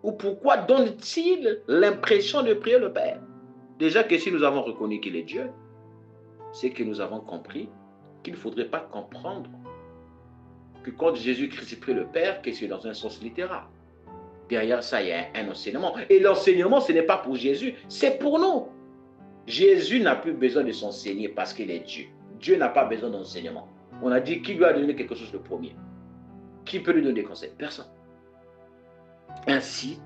Ou pourquoi donne-t-il l'impression de prier le Père? Déjà que si nous avons reconnu qu'il est Dieu, c'est que nous avons compris qu'il ne faudrait pas comprendre que quand Jésus-Christ prie le Père, que c'est dans un sens littéral. Derrière ça, il y a un enseignement. Et l'enseignement, ce n'est pas pour Jésus, c'est pour nous. Jésus n'a plus besoin de s'enseigner parce qu'il est Dieu. Dieu n'a pas besoin d'enseignement. On a dit qui lui a donné quelque chose le premier? Qui peut lui donner des conseils? Personne. Ainsi,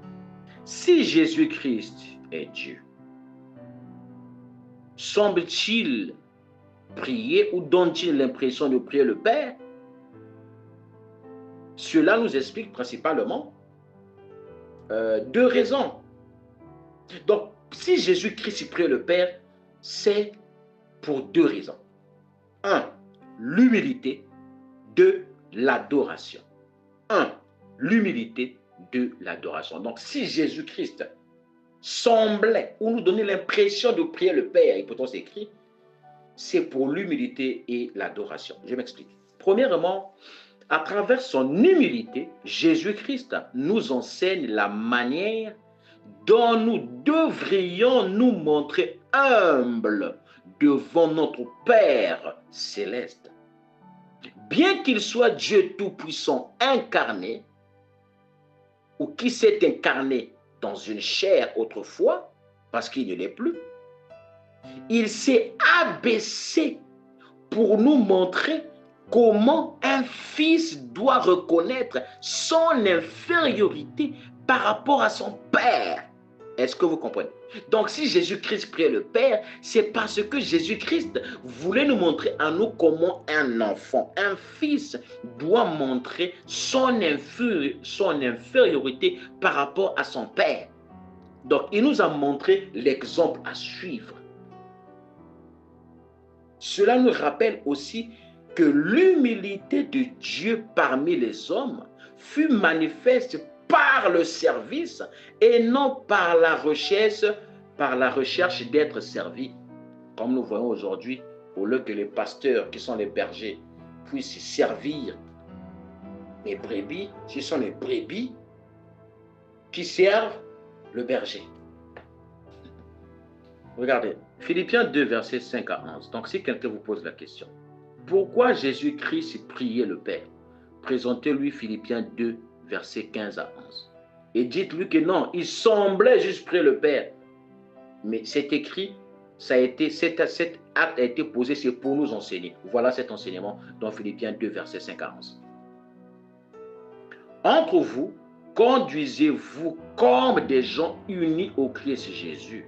si Jésus-Christ est Dieu, semble-t-il prier ou donne-t-il l'impression de prier le Père? Cela nous explique principalement deux raisons. Donc, si Jésus-Christ prie le Père, c'est pour deux raisons. 1. L'humilité. 2. L'adoration. 1. L'humilité. 2. L'adoration. Donc, si Jésus-Christ semblait ou nous donnait l'impression de prier le Père, et pourtant c'est écrit, c'est pour l'humilité et l'adoration. Je m'explique. Premièrement, à travers son humilité, Jésus-Christ nous enseigne la manière dont nous devrions nous montrer humbles devant notre Père céleste. Bien qu'il soit Dieu Tout-Puissant incarné, ou qui s'est incarné dans une chair autrefois, parce qu'il ne l'est plus, il s'est abaissé pour nous montrer comment un fils doit reconnaître son infériorité par rapport à son Père. Est-ce que vous comprenez? Donc si Jésus-Christ priait le Père, c'est parce que Jésus-Christ voulait nous montrer à nous comment un enfant, un fils doit montrer son infériorité par rapport à son Père. Donc il nous a montré l'exemple à suivre. Cela nous rappelle aussi que l'humilité de Dieu parmi les hommes fut manifeste par le service et non par la recherche d'être servi. Comme nous voyons aujourd'hui, au lieu que les pasteurs qui sont les bergers puissent servir les brebis, ce sont les brebis qui servent le berger. Regardez, Philippiens 2, versets 5 à 11. Donc, si quelqu'un vous pose la question, pourquoi Jésus-Christ priait le Père? Présentez-lui Philippiens 2, versets 15 à 11. Et dites-lui que non, il semblait juste prier le Père. Mais c'est écrit, cet acte a été posé, c'est pour nous enseigner. Voilà cet enseignement dans Philippiens 2, versets 5 à 11. Entre vous, conduisez-vous comme des gens unis au Christ Jésus.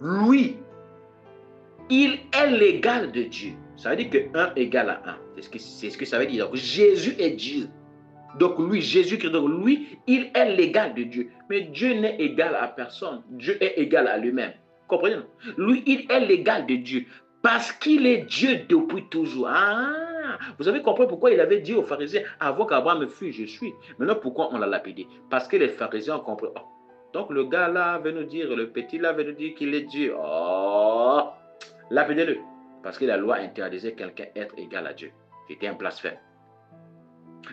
Lui, il est l'égal de Dieu. Ça veut dire que 1 égale à 1. C'est ce que ça veut dire. Donc, Jésus est Dieu. Donc lui, Jésus-Christ, donc lui, il est l'égal de Dieu. Mais Dieu n'est égal à personne. Dieu est égal à lui-même. Comprenez? Lui, il est l'égal de Dieu. Parce qu'il est Dieu depuis toujours. Ah, vous avez compris pourquoi il avait dit aux pharisiens, avant qu'Abraham fût, je suis. Maintenant, pourquoi on l'a lapidé? Parce que les pharisiens ont compris. Oh, donc le gars là veut nous dire, le petit là veut nous dire qu'il est Dieu. Oh, lapidez-le. Parce que la loi interdisait quelqu'un être égal à Dieu. C'était un blasphème.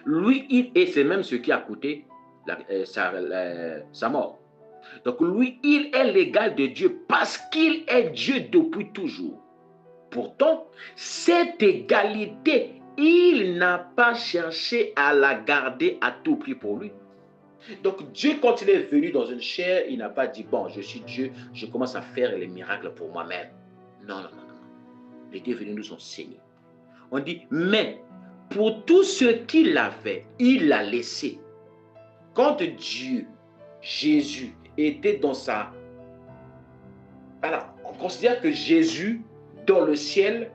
Lui, et c'est même ce qui a coûté sa mort. Donc lui, il est l'égal de Dieu parce qu'il est Dieu depuis toujours. Pourtant, cette égalité, il n'a pas cherché à la garder à tout prix pour lui. Donc Dieu, quand il est venu dans une chair, il n'a pas dit, bon, je suis Dieu, je commence à faire les miracles pour moi-même. Non, non, non, non. Il était venu nous enseigner. On dit, mais pour tout ce qu'il avait, il l'a laissé. Quand Dieu, Jésus, était dans sa... Alors, on considère que Jésus, dans le ciel,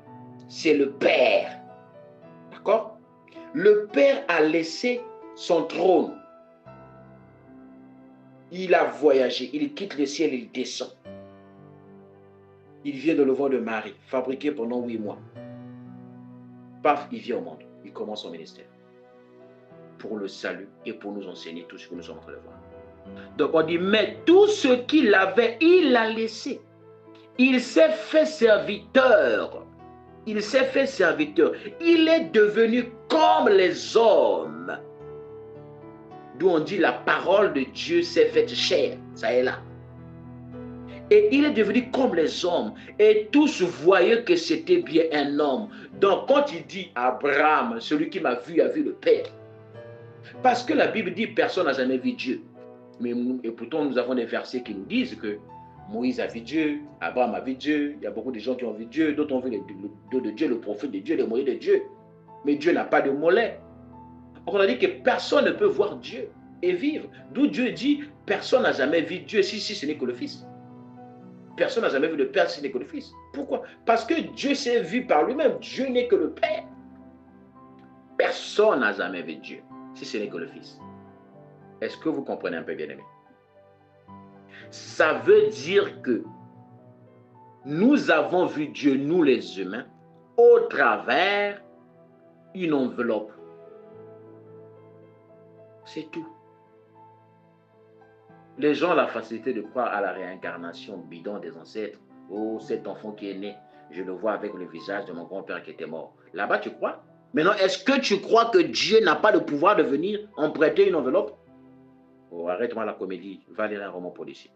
c'est le Père. D'accord? Le Père a laissé son trône. Il a voyagé, il quitte le ciel, il descend. Il vient de le ventre de Marie, fabriqué pendant 8 mois. Paf, il vient au monde. Il commence son ministère pour le salut et pour nous enseigner tout ce que nous sommes en train de voir. Donc on dit, mais tout ce qu'il avait, il l'a laissé. Il s'est fait serviteur. Il s'est fait serviteur. Il est devenu comme les hommes. D'où on dit, la parole de Dieu s'est faite chair. Ça est là. Et il est devenu comme les hommes. Et tous voyaient que c'était bien un homme. Donc quand il dit Abraham, celui qui m'a vu a vu le Père. Parce que la Bible dit personne n'a jamais vu Dieu. Mais et pourtant nous avons des versets qui nous disent que Moïse a vu Dieu, Abraham a vu Dieu, il y a beaucoup de gens qui ont vu Dieu, d'autres ont vu le dos de Dieu, le prophète de Dieu, le mollet de Dieu. Mais Dieu n'a pas de mollet. On a dit que personne ne peut voir Dieu et vivre. D'où Dieu dit personne n'a jamais vu Dieu si ce n'est que le Fils. Personne n'a jamais vu le Père si ce n'est que le Fils. Pourquoi? Parce que Dieu s'est vu par lui-même. Dieu n'est que le Père. Personne n'a jamais vu Dieu si ce n'est que le Fils. Est-ce que vous comprenez un peu, bien-aimé? Ça veut dire que nous avons vu Dieu, nous les humains, au travers une enveloppe. C'est tout. Les gens ont la facilité de croire à la réincarnation bidon des ancêtres. Oh, cet enfant qui est né, je le vois avec le visage de mon grand-père qui était mort. Là-bas, tu crois? Maintenant, est-ce que tu crois que Dieu n'a pas le pouvoir de venir emprunter une enveloppe? Oh, arrête-moi la comédie, va lire un roman policier.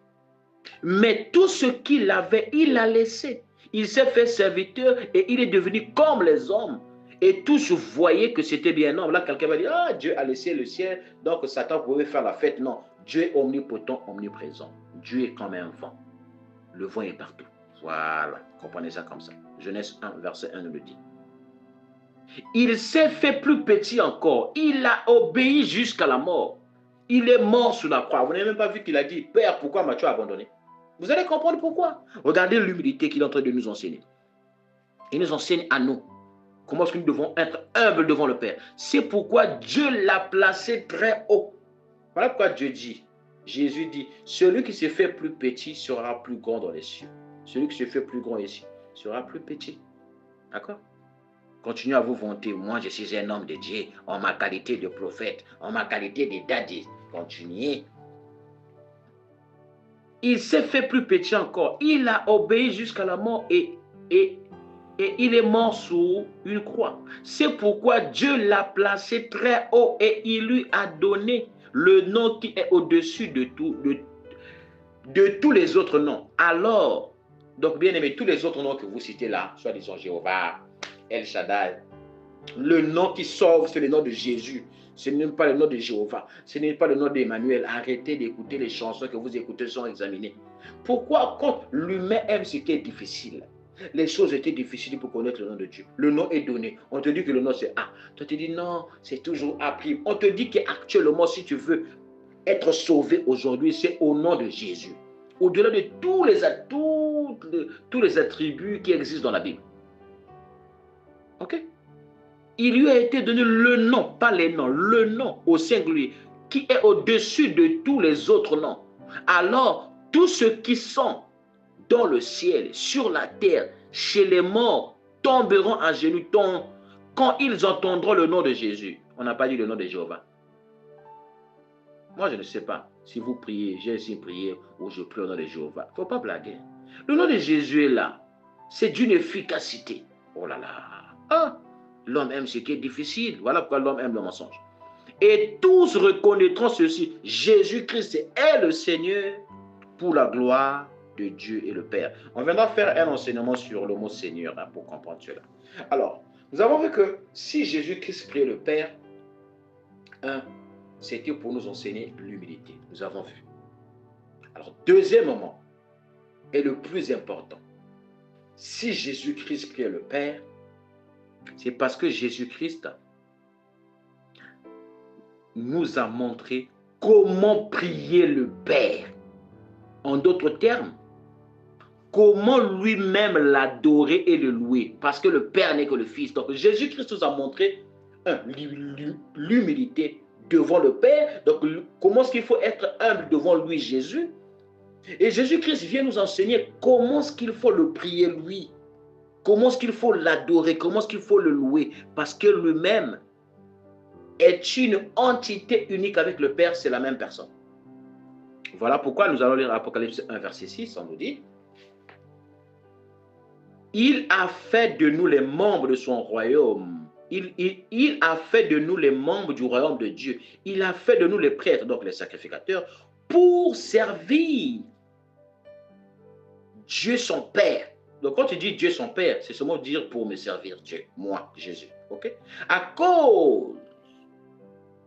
Mais tout ce qu'il avait, il l'a laissé. Il s'est fait serviteur et il est devenu comme les hommes. Et tous voyaient que c'était bien un homme. Là, quelqu'un va dire, ah, Dieu a laissé le ciel, donc Satan pouvait faire la fête. Non, Dieu est omnipotent, omniprésent. Dieu est comme un vent. Le vent est partout. Voilà, comprenez ça comme ça. Genèse 1, verset 1 nous le dit. Il s'est fait plus petit encore. Il a obéi jusqu'à la mort. Il est mort sur la croix. Vous n'avez même pas vu qu'il a dit, Père, pourquoi m'as-tu abandonné? Vous allez comprendre pourquoi. Regardez l'humilité qu'il est en train de nous enseigner. Il nous enseigne à nous. Comment est-ce que nous devons être humbles devant le Père? C'est pourquoi Dieu l'a placé très haut. Voilà pourquoi Dieu dit, Jésus dit, celui qui se fait plus petit sera plus grand dans les cieux. Celui qui se fait plus grand ici sera plus petit. D'accord? Continuez à vous vanter. Moi, je suis un homme de Dieu en ma qualité de prophète, en ma qualité de daddy. Continuez. Il s'est fait plus petit encore. Il a obéi jusqu'à la mort et il est mort sur une croix. C'est pourquoi Dieu l'a placé très haut et il lui a donné le nom qui est au-dessus de tout. de tous les autres noms. Alors, donc bien aimé, tous les autres noms que vous citez là, soit disons Jéhovah, El Shaddai, le nom qui sauve, c'est le nom de Jésus. Ce n'est pas le nom de Jéhovah. Ce n'est pas le nom d'Emmanuel. Arrêtez d'écouter les chansons que vous écoutez sans examiner. Pourquoi, quand l'humain aime ce qui est difficile, les choses étaient difficiles pour connaître le nom de Dieu. Le nom est donné. On te dit que le nom c'est A. Toi tu dis non, c'est toujours A'. On te dit qu'actuellement, si tu veux être sauvé aujourd'hui, c'est au nom de Jésus. Au-delà de tous les attributs qui existent dans la Bible. Ok? Il lui a été donné le nom, pas les noms, le nom au singulier, qui est au-dessus de tous les autres noms. Alors, tous ceux qui sont dans le ciel, sur la terre, chez les morts, tomberont à genoux quand ils entendront le nom de Jésus. On n'a pas dit le nom de Jéhovah. Moi, je ne sais pas si vous priez, j'ai essayé de prier ou je prie au nom de Jéhovah. Il ne faut pas blaguer. Le nom de Jésus est là. C'est d'une efficacité. Oh là là. Ah, l'homme aime ce qui est difficile. Voilà pourquoi l'homme aime le mensonge. Et tous reconnaîtront ceci. Jésus-Christ est le Seigneur pour la gloire de Dieu et le Père. On viendra faire un enseignement sur le mot Seigneur hein, pour comprendre cela. Alors, nous avons vu que si Jésus-Christ priait le Père, c'était pour nous enseigner l'humilité. Nous avons vu. Alors, deuxièmement, et le plus important, si Jésus-Christ priait le Père, c'est parce que Jésus-Christ nous a montré comment prier le Père. En d'autres termes, comment lui-même l'adorer et le louer. Parce que le Père n'est que le Fils. Donc Jésus-Christ nous a montré l'humilité devant le Père. Donc comment est-ce qu'il faut être humble devant lui, Jésus. Et Jésus-Christ vient nous enseigner comment est-ce qu'il faut le prier lui. Comment est-ce qu'il faut l'adorer, comment est-ce qu'il faut le louer. Parce que lui-même est une entité unique avec le Père, c'est la même personne. Voilà pourquoi nous allons lire Apocalypse 1, verset 6, on nous dit « Il a fait de nous les membres de son royaume. Il a fait de nous les membres du royaume de Dieu. Il a fait de nous les prêtres, donc les sacrificateurs, pour servir Dieu son Père. » Donc quand tu dis Dieu son Père, c'est seulement dire pour me servir Dieu, moi, Jésus. Ok? À cause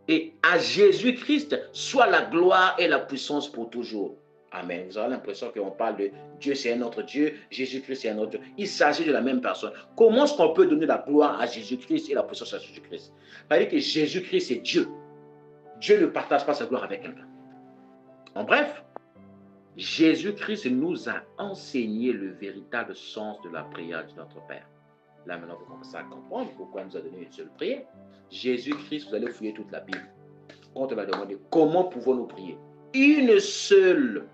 et à Jésus-Christ soit la gloire et la puissance pour toujours. Amen. Vous avez l'impression qu'on parle de Dieu, c'est un autre Dieu, Jésus-Christ, c'est un autre Dieu. Il s'agit de la même personne. Comment est-ce qu'on peut donner la gloire à Jésus-Christ et la puissance à Jésus-Christ? C'est-à-dire que Jésus-Christ, c'est Dieu. Dieu ne partage pas sa gloire avec quelqu'un. En bref, Jésus-Christ nous a enseigné le véritable sens de la prière de notre Père. Là, maintenant, vous commencez à comprendre pourquoi il nous a donné une seule prière. Jésus-Christ, vous allez fouiller toute la Bible. On te va demander comment pouvons-nous prier. Une seule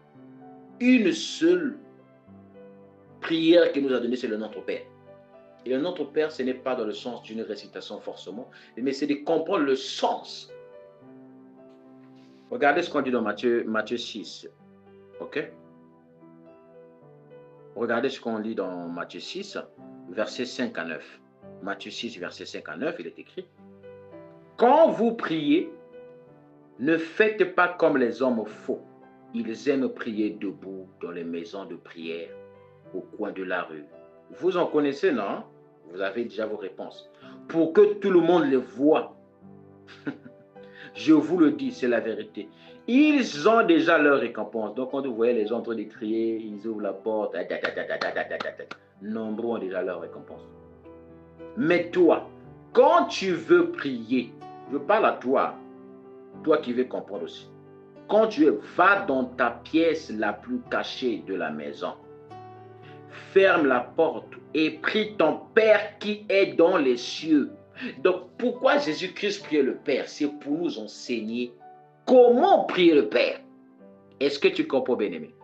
prière qu'il nous a donnée, c'est le Notre Père. Et le Notre Père, ce n'est pas dans le sens d'une récitation forcément, mais c'est de comprendre le sens. Regardez ce qu'on dit dans Matthieu 6. Ok? Regardez ce qu'on lit dans Matthieu 6, versets 5 à 9. Matthieu 6, versets 5 à 9, il est écrit « Quand vous priez, ne faites pas comme les hommes faux. Ils aiment prier debout dans les maisons de prière, au coin de la rue. » Vous en connaissez, non? Vous avez déjà vos réponses. Pour que tout le monde les voie. Je vous le dis, c'est la vérité. Ils ont déjà leur récompense. Donc, quand vous voyez les gens en train de crier, ils ouvrent la porte. Nombreux ont déjà leur récompense. Mais toi, quand tu veux prier, je parle à toi, toi qui veux comprendre aussi. Quand tu vas dans ta pièce la plus cachée de la maison, ferme la porte et prie ton Père qui est dans les cieux. Donc, pourquoi Jésus-Christ priait le Père? C'est pour nous enseigner comment prier le Père. Est-ce que tu comprends, bien-aimé?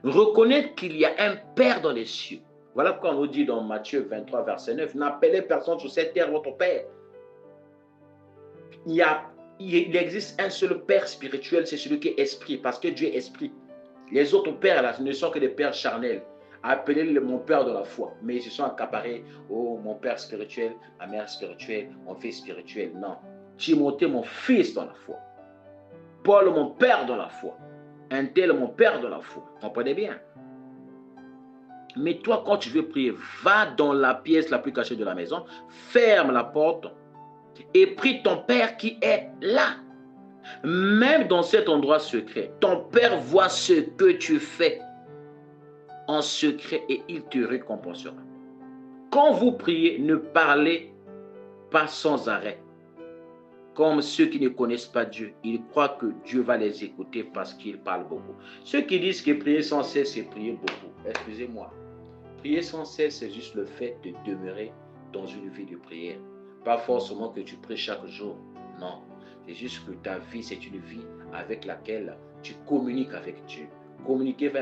Reconnaître qu'il y a un Père dans les cieux. Voilà pourquoi on nous dit dans Matthieu 23, verset 9, n'appelez personne sur cette terre votre Père. Il existe un seul Père spirituel, c'est celui qui est esprit, parce que Dieu est esprit. Les autres pères là, ne sont que des pères charnels. Appelez-le mon père de la foi. Mais ils se sont accaparés. Oh, mon père spirituel, ma mère spirituelle, mon fils spirituel. Non. Timothée, mon fils dans la foi. Paul, mon père dans la foi. Un tel, mon père dans la foi. Comprenez bien. Mais toi, quand tu veux prier, va dans la pièce la plus cachée de la maison, ferme la porte et prie ton Père qui est là. Même dans cet endroit secret, ton Père voit ce que tu fais en secret et il te récompensera. Quand vous priez, ne parlez pas sans arrêt. Comme ceux qui ne connaissent pas Dieu, ils croient que Dieu va les écouter parce qu'ils parlent beaucoup. Ceux qui disent que prier sans cesse, c'est prier beaucoup. Excusez-moi. Prier sans cesse, c'est juste le fait de demeurer dans une vie de prière. Pas forcément que tu pries chaque jour. Non. C'est juste que ta vie, c'est une vie avec laquelle tu communiques avec Dieu. Communiquer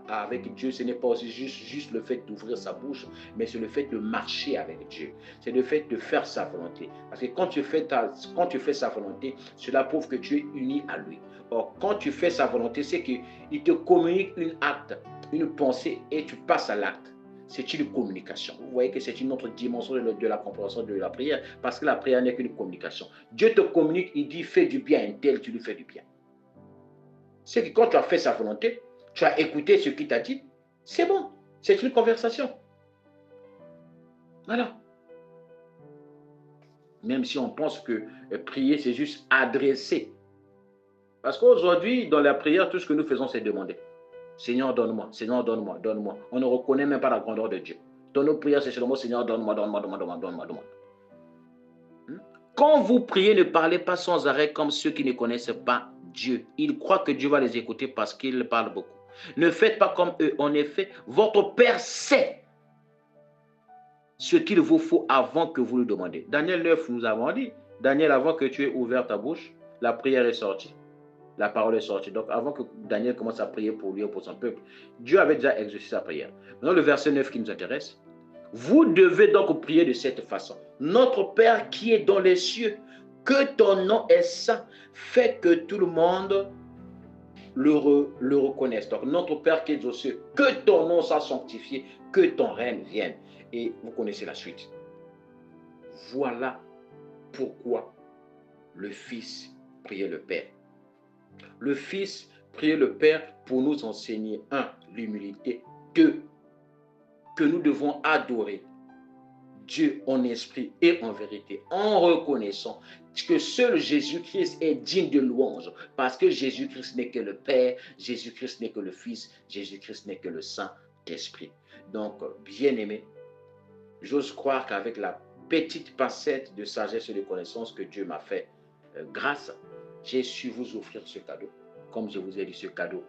avec Dieu, ce n'est pas aussi juste le fait d'ouvrir sa bouche, mais c'est le fait de marcher avec Dieu. C'est le fait de faire sa volonté. Parce que quand tu fais sa volonté, cela prouve que tu es uni à lui. Or, quand tu fais sa volonté, c'est qu'il te communique un acte, une pensée, et tu passes à l'acte. C'est une communication. Vous voyez que c'est une autre dimension de la compréhension de la prière, parce que la prière n'est qu'une communication. Dieu te communique, il dit fais du bien à un tel, tu lui fais du bien. C'est que quand tu as fait sa volonté, tu as écouté ce qu'il t'a dit, c'est bon, c'est une conversation. Voilà. Même si on pense que prier, c'est juste adresser. Parce qu'aujourd'hui, dans la prière, tout ce que nous faisons, c'est demander. Seigneur, donne-moi, Seigneur, donne-moi, donne-moi. On ne reconnaît même pas la grandeur de Dieu. Dans nos prières, c'est seulement Seigneur, donne-moi, donne-moi, donne-moi, donne-moi, donne-moi, donne-moi. Quand vous priez, ne parlez pas sans arrêt comme ceux qui ne connaissent pas Dieu. Ils croient que Dieu va les écouter parce qu'ils parlent beaucoup. Ne faites pas comme eux. En effet, votre Père sait ce qu'il vous faut avant que vous le demandiez. Daniel 9, nous avons dit, Daniel, avant que tu aies ouvert ta bouche, la prière est sortie. La parole est sortie. Donc, avant que Daniel commence à prier pour lui et pour son peuple, Dieu avait déjà exaucé sa prière. Maintenant, le verset 9 qui nous intéresse. Vous devez donc prier de cette façon. Notre Père qui est dans les cieux, que ton nom est saint, fait que tout le monde le reconnaisse. Donc, notre Père qui est aux cieux, que ton nom soit sanctifié, que ton règne vienne. Et vous connaissez la suite. Voilà pourquoi le Fils priait le Père. Le Fils priait le Père pour nous enseigner, 1, l'humilité, 2, que nous devons adorer Dieu en esprit et en vérité, en reconnaissant que seul Jésus-Christ est digne de louange, parce que Jésus-Christ n'est que le Père, Jésus-Christ n'est que le Fils, Jésus-Christ n'est que le Saint-Esprit. Donc, bien-aimé, j'ose croire qu'avec la petite pincette de sagesse et de connaissance que Dieu m'a fait grâce, j'ai su vous offrir ce cadeau. Comme je vous ai dit, ce cadeau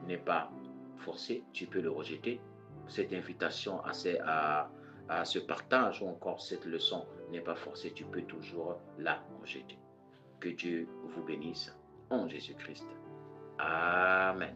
n'est pas forcé, tu peux le rejeter. Cette invitation à ce partage ou encore cette leçon n'est pas forcée, tu peux toujours la rejeter. Que Dieu vous bénisse en Jésus-Christ. Amen.